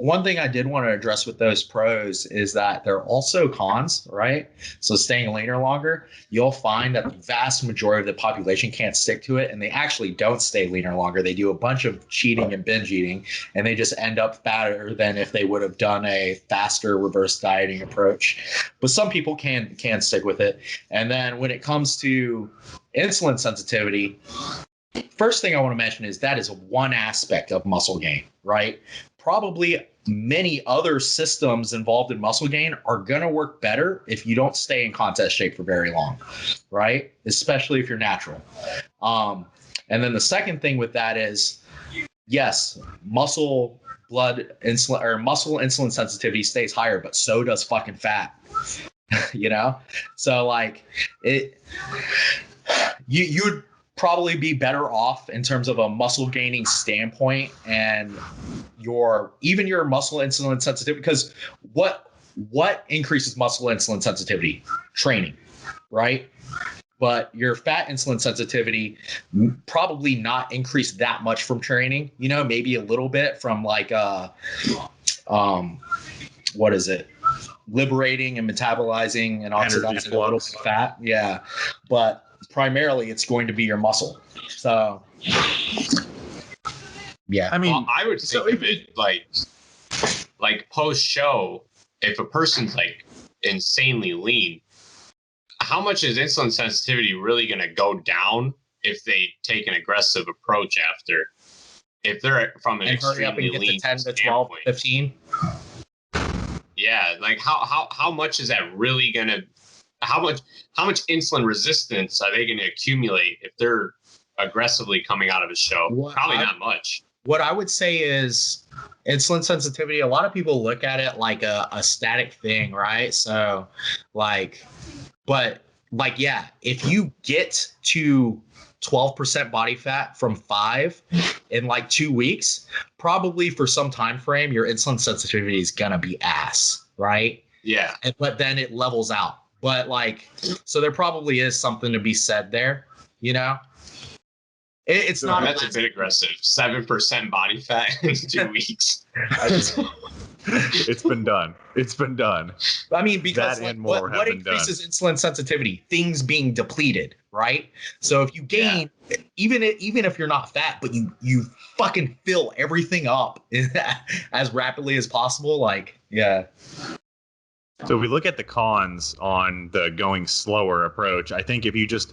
Speaker 5: one thing I did want to address with those pros is that they're also cons, right? So staying leaner longer, you'll find that the vast majority of the population can't stick to it, and they actually don't stay leaner longer. They do a bunch of cheating and binge eating, and they just end up fatter than if they would have done a faster reverse dieting approach. But some people can stick with it. And then when it comes to insulin sensitivity, first thing I want to mention is that is one aspect of muscle gain, right? Probably many other systems involved in muscle gain are going to work better if you don't stay in contest shape for very long, right? Especially if you're natural. And then the second thing with that is, yes, muscle blood insulin or muscle insulin sensitivity stays higher, but so does fucking fat. You know, so like you'd probably be better off in terms of a muscle gaining standpoint and your muscle insulin sensitivity, because what increases muscle insulin sensitivity? Training, right? But your fat insulin sensitivity probably not increase that much from training, you know, maybe a little bit from like what is it, liberating and metabolizing and oxidizing a little bit of fat. Yeah, but primarily it's going to be your muscle. So yeah,
Speaker 2: I mean,
Speaker 4: well, I would think of it like post show, if a person's like insanely lean, how much is insulin sensitivity really going to go down if they take an aggressive approach after? If they're from an extremely lean
Speaker 5: 10 to 12, 15.
Speaker 4: Yeah, like how much is that really going to, how much insulin resistance are they going to accumulate if they're aggressively coming out of a show? Probably not much.
Speaker 5: What I would say is insulin sensitivity, a lot of people look at it like a static thing, right? So like, but like, yeah, if you get to 12% body fat from 5 in like 2 weeks, probably for some time frame, your insulin sensitivity is gonna be ass, right?
Speaker 4: Yeah.
Speaker 5: But then it levels out. But like, so there probably is something to be said there, you know? It's not.
Speaker 4: That's a bit aggressive. 7% body fat in 2 weeks.
Speaker 2: It's been done. It's been done.
Speaker 5: I mean, because
Speaker 2: that
Speaker 5: like,
Speaker 2: and more
Speaker 5: what increases insulin sensitivity? Things being depleted, right? So if you gain, even if you're not fat, but you fucking fill everything up as rapidly as possible, like, yeah.
Speaker 2: So if we look at the cons on the going slower approach, I think if you just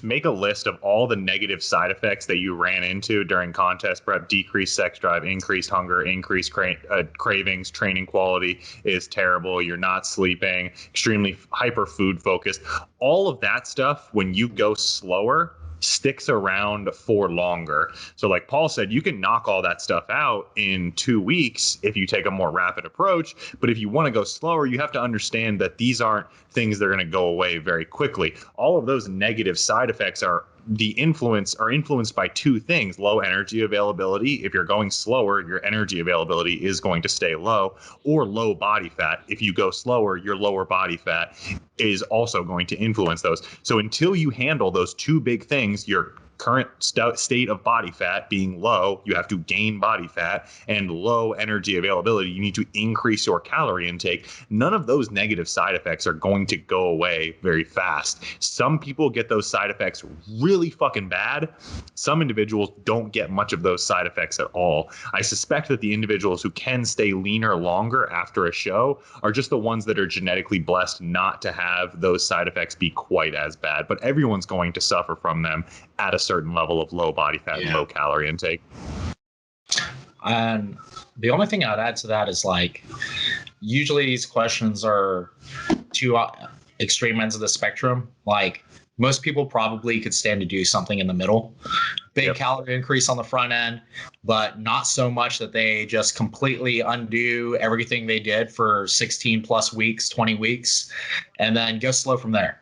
Speaker 2: make a list of all the negative side effects that you ran into during contest prep, decreased sex drive, increased hunger, increased cravings, training quality is terrible, you're not sleeping, extremely hyper food focused, all of that stuff, when you go slower, sticks around for longer. So like Paul said, you can knock all that stuff out in 2 weeks if you take a more rapid approach. But if you want to go slower, you have to understand that these aren't things that are going to go away very quickly. All of those negative side effects are influenced by 2 things: low energy availability. If you're going slower, your energy availability is going to stay low, or low body fat. If you go slower, your lower body fat is also going to influence those. So until you handle those 2 big things, your current state of body fat being low, you have to gain body fat, and low energy availability, you need to increase your calorie intake. None of those negative side effects are going to go away very fast. Some people get those side effects really fucking bad. Some individuals don't get much of those side effects at all. I suspect that the individuals who can stay leaner longer after a show are just the ones that are genetically blessed not to have those side effects be quite as bad. But everyone's going to suffer from them at a certain level of low body fat and low calorie intake.
Speaker 5: And the only thing I'd add to that is, like, usually these questions are 2 extreme ends of the spectrum. Like, most people probably could stand to do something in the middle. Big calorie increase on the front end, but not so much that they just completely undo everything they did for 16 plus weeks, 20 weeks, and then go slow from there.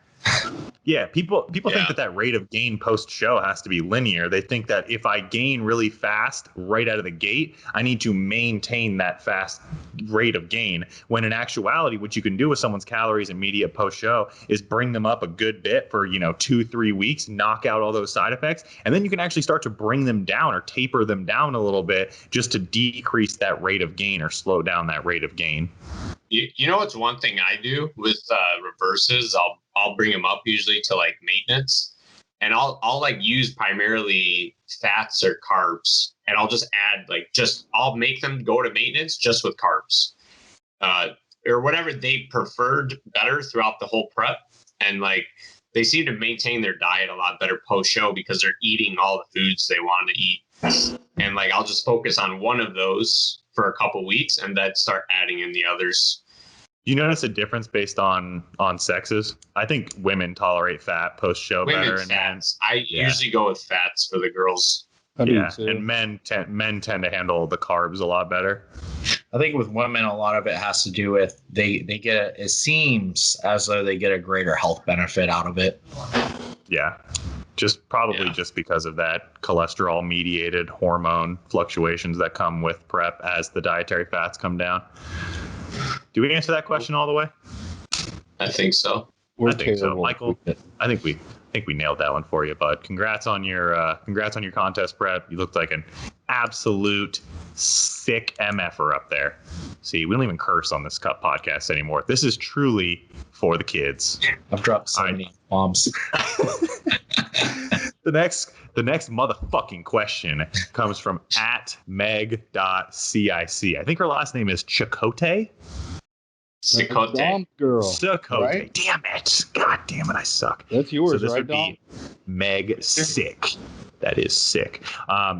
Speaker 2: Yeah, people think that rate of gain post show has to be linear. They think that if I gain really fast right out of the gate, I need to maintain that fast rate of gain. When in actuality, what you can do with someone's calories immediate post show is bring them up a good bit for 2-3 weeks, knock out all those side effects, and then you can actually start to bring them down or taper them down a little bit just to decrease that rate of gain or slow down that rate of gain.
Speaker 4: You know what's one thing I do with reverses? I'll bring them up usually to like maintenance, and I'll like use primarily fats or carbs, and I'll just add I'll make them go to maintenance just with carbs, or whatever they preferred better throughout the whole prep, and like they seem to maintain their diet a lot better post show because they're eating all the foods they want to eat, and like I'll just focus on one of those for a couple weeks and then start adding in the others.
Speaker 2: You notice a difference based on sexes? I think women tolerate fat post show better, and
Speaker 4: fats. I usually go with fats for the girls.
Speaker 3: I do
Speaker 2: Yeah,
Speaker 3: too.
Speaker 2: and men tend to handle the carbs a lot better.
Speaker 5: I think with women, a lot of it has to do with they get it seems as though they get a greater health benefit out of it.
Speaker 2: Yeah, just because of that cholesterol mediated hormone fluctuations that come with prep as the dietary fats come down. Do we answer that question all the way?
Speaker 4: I think so.
Speaker 3: We're
Speaker 2: I think so,
Speaker 3: terrible.
Speaker 2: Michael. I think we nailed that one for you, bud. Congrats on your contest prep. You looked like an absolute sick MFer up there. See, we don't even curse on this podcast anymore. This is truly for the kids.
Speaker 5: I've dropped so many bombs.
Speaker 2: The next motherfucking question comes from @meg.cic. I think her last name is Chakotay.
Speaker 4: Cicote.
Speaker 3: Dom girl.
Speaker 2: Chakotay.
Speaker 3: Right?
Speaker 2: Damn it. God damn it, I suck.
Speaker 3: That's yours,
Speaker 2: So this
Speaker 3: right,
Speaker 2: would be Meg Sick. That is sick.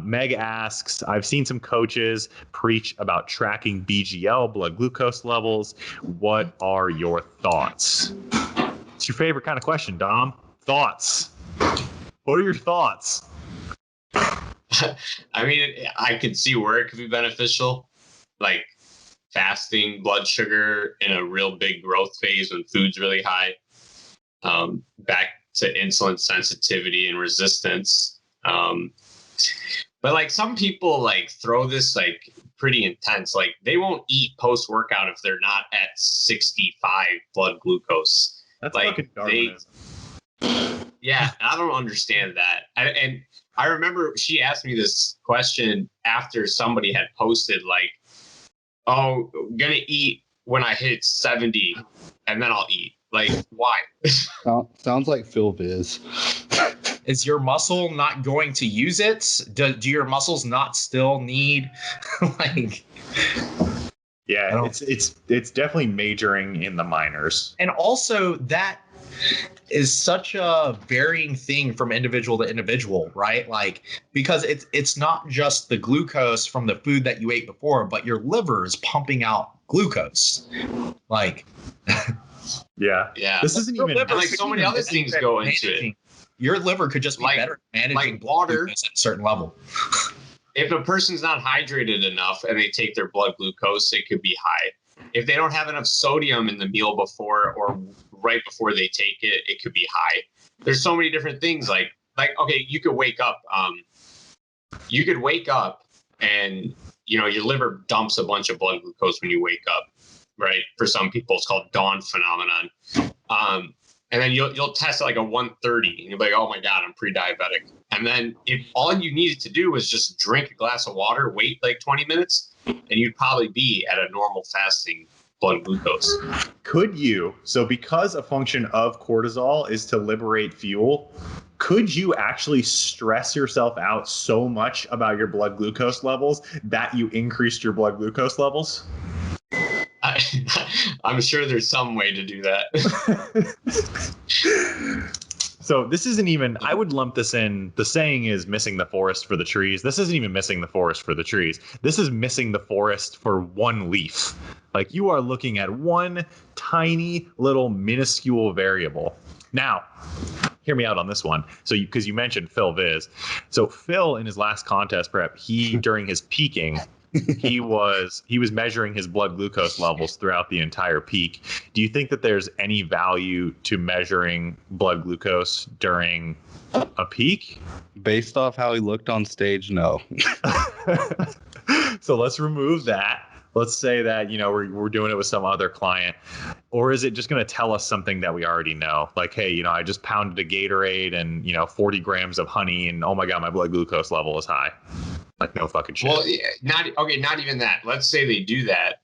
Speaker 2: Meg asks, I've seen some coaches preach about tracking BGL, blood glucose levels. What are your thoughts? It's your favorite kind of question, Dom. Thoughts. What are your thoughts?
Speaker 4: I mean, I could see where it could be beneficial, like fasting blood sugar in a real big growth phase when food's really high, back to insulin sensitivity and resistance. But like some people like throw this like pretty intense, like they won't eat post workout if they're not at 65 blood glucose.
Speaker 2: That's
Speaker 4: like
Speaker 2: fucking Darwinism.
Speaker 4: Yeah, I don't understand that. And I remember she asked me this question after somebody had posted like, oh, I'm gonna eat when I hit 70 and then I'll eat. Like, why?
Speaker 3: Sounds like Phil Viz.
Speaker 5: Is your muscle not going to use it? Do your muscles not still need like?
Speaker 2: Yeah, it's definitely majoring in the minors.
Speaker 5: And also that is such a varying thing from individual to individual, right? Like, because it's not just the glucose from the food that you ate before, but your liver is pumping out glucose. Like,
Speaker 4: yeah,
Speaker 2: this isn't even
Speaker 4: and like so many other things go into it.
Speaker 5: Your liver could just be better at managing
Speaker 4: like water
Speaker 5: at a certain level.
Speaker 4: If a person's not hydrated enough and they take their blood glucose, it could be high. If they don't have enough sodium in the meal before or right before they take it, it could be high. There's so many different things. Like okay, you could wake up. You could wake up and your liver dumps a bunch of blood glucose when you wake up. Right? For some people, it's called dawn phenomenon. And then you'll test like a 130 and you'll be like, oh my God, I'm pre-diabetic. And then if all you needed to do was just drink a glass of water, wait like 20 minutes, and you'd probably be at a normal fasting blood glucose.
Speaker 2: Could you? So because a function of cortisol is to liberate fuel, could you actually stress yourself out so much about your blood glucose levels that you increased your blood glucose levels?
Speaker 4: I'm sure there's some way to do that.
Speaker 2: So this isn't even, I would lump this in, the saying is missing the forest for the trees. This isn't even missing the forest for the trees. This is missing the forest for one leaf. Like you are looking at one tiny little minuscule variable. Now, hear me out on this one. So because you mentioned Phil Viz. So Phil in his last contest prep, during his peaking, he was measuring his blood glucose levels throughout the entire peak. Do you think that there's any value to measuring blood glucose during a peak?
Speaker 3: Based off how he looked on stage, no.
Speaker 2: So let's remove that. Let's say that, we're doing it with some other client. Or is it just going to tell us something that we already know? Like, hey, I just pounded a Gatorade and, 40 grams of honey and oh my God, my blood glucose level is high. Like no fucking shit.
Speaker 4: Well, not even that. Let's say they do that.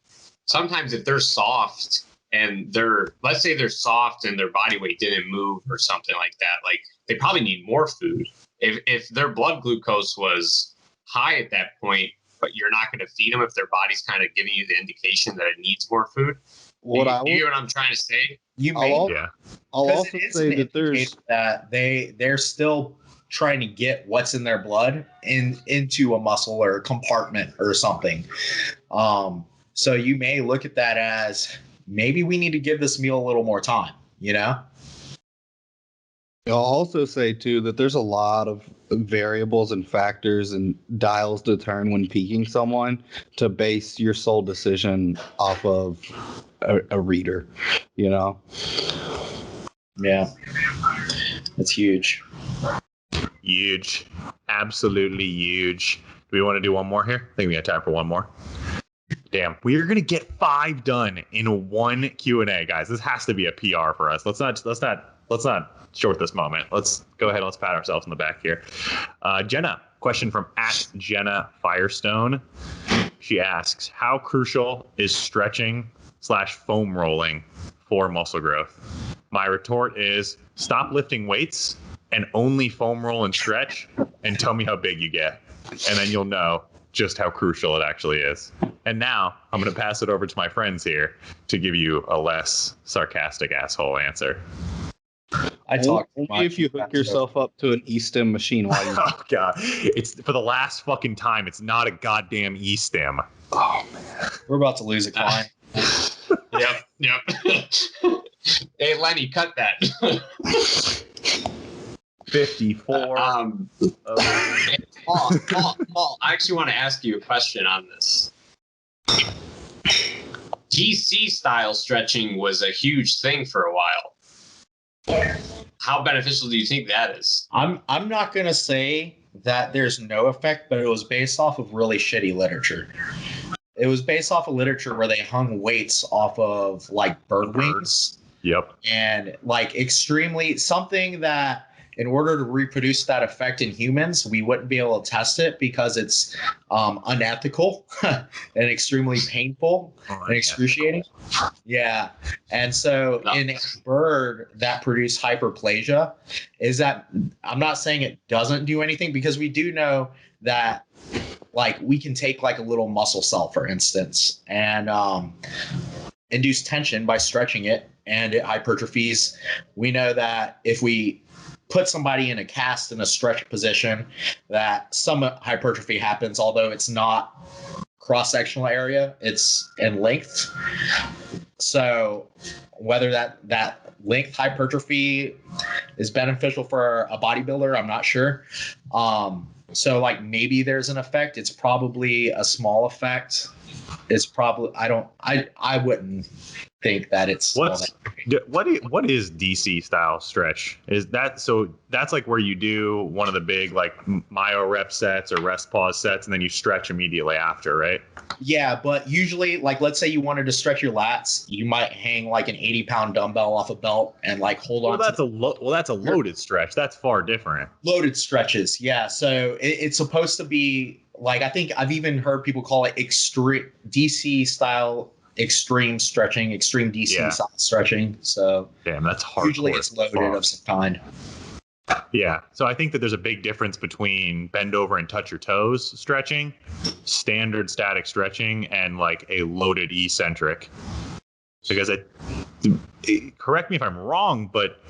Speaker 4: Sometimes if they're soft and let's say they're soft and their body weight didn't move or something like that, like they probably need more food. If their blood glucose was high at that point, but you're not going to feed them if their body's kind of giving you the indication that it needs more food. You get what I'm trying to say?
Speaker 3: I'll also say that there's
Speaker 5: that they're still trying to get what's in their blood into a muscle or a compartment or something. So you may look at that as maybe we need to give this meal a little more time,
Speaker 3: I'll also say too that there's a lot of variables and factors and dials to turn when peaking someone to base your sole decision off of a reader, you know?
Speaker 5: Yeah, it's huge.
Speaker 2: Huge. Absolutely huge. Do we want to do one more here? I think we got time for one more. Damn, we are gonna get 5 done in one Q&A, guys. This has to be a PR for us. Let's not short this moment. Let's go ahead and let's pat ourselves on the back here. Jenna, question from @Jenna Firestone. She asks, how crucial is stretching / foam rolling for muscle growth? My retort is, stop lifting weights and only foam roll and stretch and tell me how big you get. And then you'll know just how crucial it actually is. And now I'm going to pass it over to my friends here to give you a less sarcastic asshole answer.
Speaker 5: I talk
Speaker 3: only if you hook yourself up to an E-stim machine while you.
Speaker 2: Oh god, it's for the last fucking time. It's not a goddamn E-stim.
Speaker 3: Oh man,
Speaker 5: we're about to lose a client.
Speaker 4: Yep. Hey, Lenny, cut that.
Speaker 2: 54.
Speaker 4: Paul, I actually want to ask you a question on this. DC style stretching was a huge thing for a while. How beneficial do you think that is?
Speaker 5: I'm not gonna say that there's no effect, but it was based off of really shitty literature. It was based off of literature where they hung weights off of like bird wings.
Speaker 2: Yep.
Speaker 5: And like extremely something that in order to reproduce that effect in humans, we wouldn't be able to test it because it's unethical and extremely painful and excruciating. Yeah. And so in a bird that produced hyperplasia, is that I'm not saying it doesn't do anything, because we do know that like we can take like a little muscle cell, for instance, and induce tension by stretching it, and it hypertrophies. We know that if we put somebody in a cast in a stretch position, that some hypertrophy happens, although it's not cross-sectional area, it's in length. So whether that length hypertrophy is beneficial for a bodybuilder, I'm not sure. So like maybe there's an effect. It's probably a small effect. It's probably I wouldn't think that it's
Speaker 2: what is DC style stretch? Is that so that's like where you do one of the big like myo rep sets or rest pause sets and then you stretch immediately after, right?
Speaker 5: Yeah, but usually like let's say you wanted to stretch your lats, you might hang like an 80-pound dumbbell off a belt and like hold on.
Speaker 2: That's a loaded stretch. That's far different.
Speaker 5: Loaded stretches, yeah. So it's supposed to be like, I think I've even heard people call it extreme DC style extreme stretching, extreme DC style stretching. So
Speaker 2: damn, that's hard.
Speaker 5: Usually it's loaded of some kind.
Speaker 2: Yeah. So I think that there's a big difference between bend over and touch your toes stretching, standard static stretching, and like a loaded eccentric. Because correct me if I'm wrong, but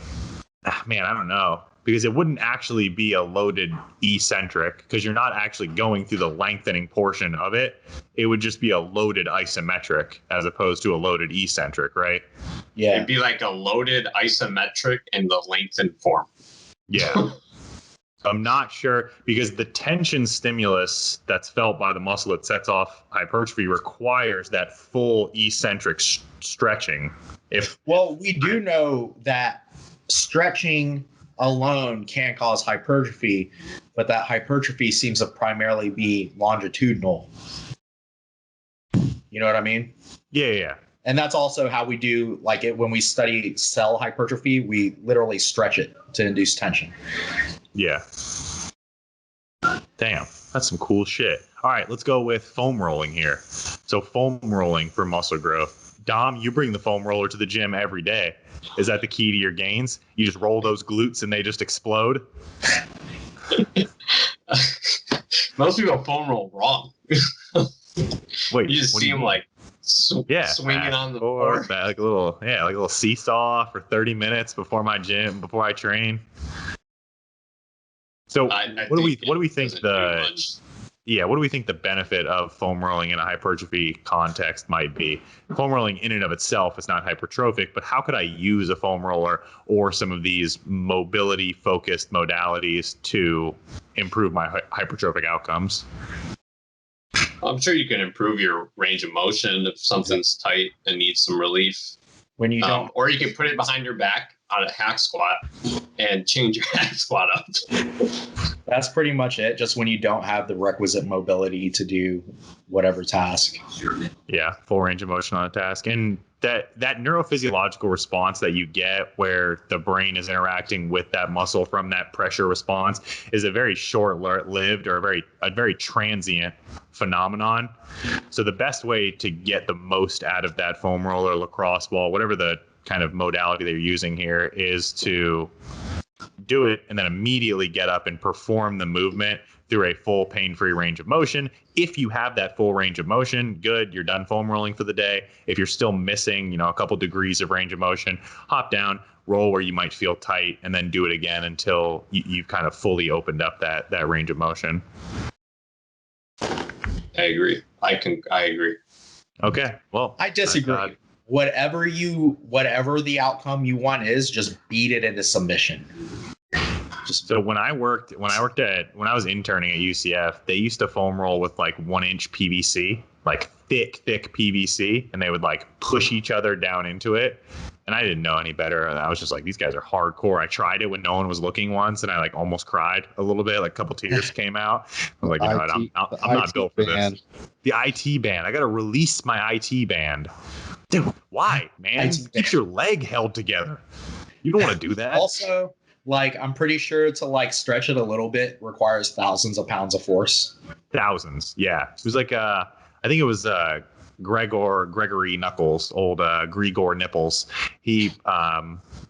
Speaker 2: man, I don't know. Because it wouldn't actually be a loaded eccentric because you're not actually going through the lengthening portion of it. It would just be a loaded isometric as opposed to a loaded eccentric, right?
Speaker 5: Yeah.
Speaker 4: It'd be like a loaded isometric in the lengthened form.
Speaker 2: Yeah. I'm not sure because the tension stimulus that's felt by the muscle that sets off hypertrophy requires that full eccentric stretching.
Speaker 5: Well, we do know that stretching alone can cause hypertrophy, but that hypertrophy seems to primarily be longitudinal. You know what I mean?
Speaker 2: Yeah.
Speaker 5: And that's also how we do like it when we study cell hypertrophy, we literally stretch it to induce tension.
Speaker 2: Yeah. Damn, that's some cool shit. All right, let's go with foam rolling here. So foam rolling for muscle growth. Dom, you bring the foam roller to the gym every day. Is that the key to your gains? You just roll those glutes and they just explode?
Speaker 4: Most people foam roll wrong.
Speaker 2: Wait,
Speaker 4: you just see them like swinging on the floor.
Speaker 2: Like a little seesaw for 30 minutes before I train. So what do we think what do we think the benefit of foam rolling in a hypertrophy context might be? Foam rolling in and of itself is not hypertrophic, but how could I use a foam roller or some of these mobility focused modalities to improve my hypertrophic outcomes?
Speaker 4: I'm sure you can improve your range of motion if something's tight and needs some relief.
Speaker 5: When you don't,
Speaker 4: Or you can put it behind your back on a hack squat and change your hack squat up.
Speaker 5: that's pretty much it. Just when you don't have the requisite mobility to do whatever task.
Speaker 2: Yeah, full range of motion on a task. And that neurophysiological response that you get where the brain is interacting with that muscle from that pressure response is a very short-lived or a very transient phenomenon. So the best way to get the most out of that foam roller, lacrosse ball, whatever the kind of modality they're using here, is to do it and then immediately get up and perform the movement through a full pain-free range of motion. If you have that full range of motion, good, you're done foam rolling for the day. If you're still missing, a couple degrees of range of motion, hop down, roll where you might feel tight, and then do it again until you've kind of fully opened up that range of motion.
Speaker 4: I agree. I agree.
Speaker 2: Okay, well,
Speaker 5: I disagree. Whatever the outcome you want is, just beat it into submission.
Speaker 2: So when I was interning at UCF, they used to foam roll with like 1-inch PVC, like thick PVC, and they would like push each other down into it. And I didn't know any better. And I was just like, these guys are hardcore. I tried it when no one was looking once, and I like almost cried a little bit. Like a couple tears came out. I was like, I'm not built for this. The IT band. I got to release my IT band. Dude, why, man? Keep your leg held together. You don't want to do that.
Speaker 5: Also, like, I'm pretty sure to like stretch it a little bit requires thousands of pounds of force.
Speaker 2: Thousands, yeah. It was like I think it was Gregory Knuckles, old Grigor Nipples. He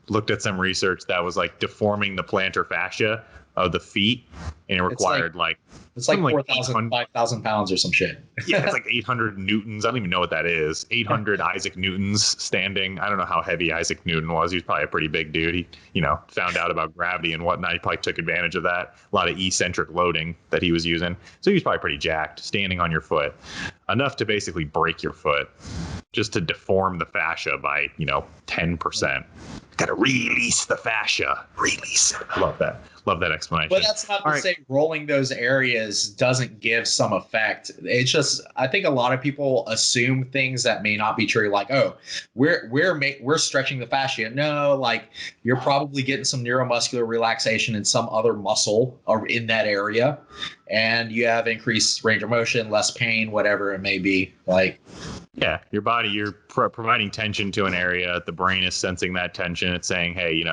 Speaker 2: looked at some research that was like deforming the plantar fascia of the feet, and it required
Speaker 5: it's like 4,000, 5,000 pounds or some shit.
Speaker 2: Yeah, it's like 800 newtons. I don't even know what that is. 800 Isaac Newtons standing. I don't know how heavy Isaac Newton was. He was probably a pretty big dude. He, found out about gravity and whatnot. He probably took advantage of that. A lot of eccentric loading that he was using. So he was probably pretty jacked, standing on your foot. Enough to basically break your foot, just to deform the fascia by, 10%. Got to release the fascia. Release it. I love that. Love that explanation.
Speaker 5: But that's not to say rolling those areas doesn't give some effect. It's just, I think a lot of people assume things that may not be true. Like, oh, we're stretching the fascia. No, like you're probably getting some neuromuscular relaxation in some other muscle or in that area, and you have increased range of motion, less pain, whatever it may be. Like,
Speaker 2: yeah, your body, you're providing tension to an area. The brain is sensing that tension. It's saying, hey,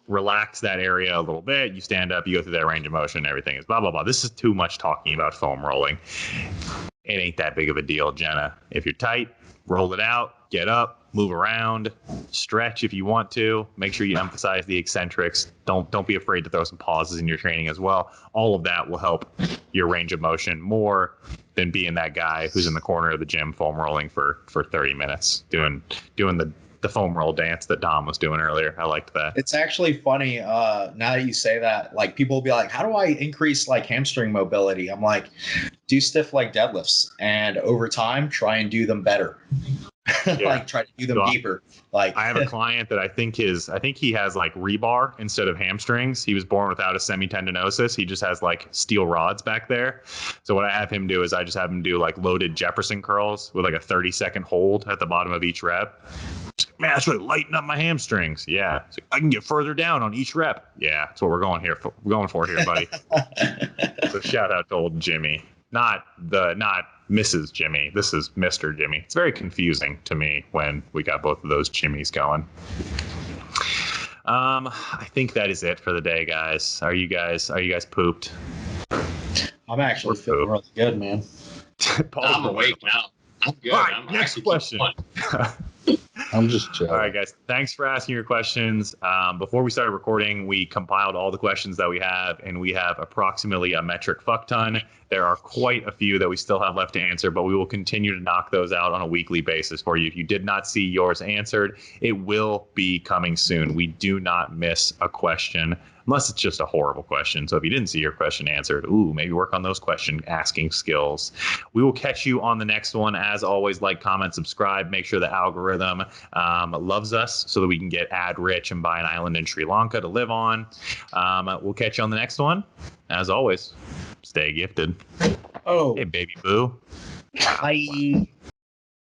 Speaker 2: relax that area a little bit. You stand up, you go through that range of motion, everything is blah, blah, blah. This is too much talking about foam rolling. It ain't that big of a deal, Jenna. If you're tight, roll it out, get up, move around, stretch if you want to. Make sure you emphasize the eccentrics. Don't be afraid to throw some pauses in your training as well. All of that will help your range of motion more than being that guy who's in the corner of the gym foam rolling for 30 minutes doing the foam roll dance that Dom was doing earlier. I liked that.
Speaker 5: It's actually funny. Now that you say that, like people will be like, how do I increase like hamstring mobility? I'm like, do stiff leg deadlifts, and over time, try and do them better. Yeah. Like try to do them deeper. Like
Speaker 2: I have a client that I think he has like rebar instead of hamstrings. He was born without a semitendinosis. He just has like steel rods back there. So what I have him do is I just have him do like loaded Jefferson curls with like a 30-second hold at the bottom of each rep. Man, that's really lighten up my hamstrings. Yeah, so I can get further down on each rep. Yeah, that's what we're going for here, buddy. So shout out to old Jimmy, not Mrs. Jimmy. This is Mr. Jimmy. It's very confusing to me when we got both of those Jimmys going. I think that is it for the day, guys. Are you guys pooped?
Speaker 5: I'm actually feeling really good, man.
Speaker 4: I'm awake now. I'm good.
Speaker 2: All right, next question.
Speaker 3: I'm just chilling.
Speaker 2: All right, guys. Thanks for asking your questions. Before we started recording, we compiled all the questions that we have, and we have approximately a metric fuck ton. There are quite a few that we still have left to answer, but we will continue to knock those out on a weekly basis for you. If you did not see yours answered, it will be coming soon. We do not miss a question. I'm unless it's just a horrible question. So if you didn't see your question answered, maybe work on those question asking skills. We will catch you on the next one. As always, like, comment, subscribe. Make sure the algorithm loves us so that we can get ad rich and buy an island in Sri Lanka to live on. We'll catch you on the next one. As always, stay gifted.
Speaker 5: Oh,
Speaker 2: Hey, baby boo.
Speaker 5: bye.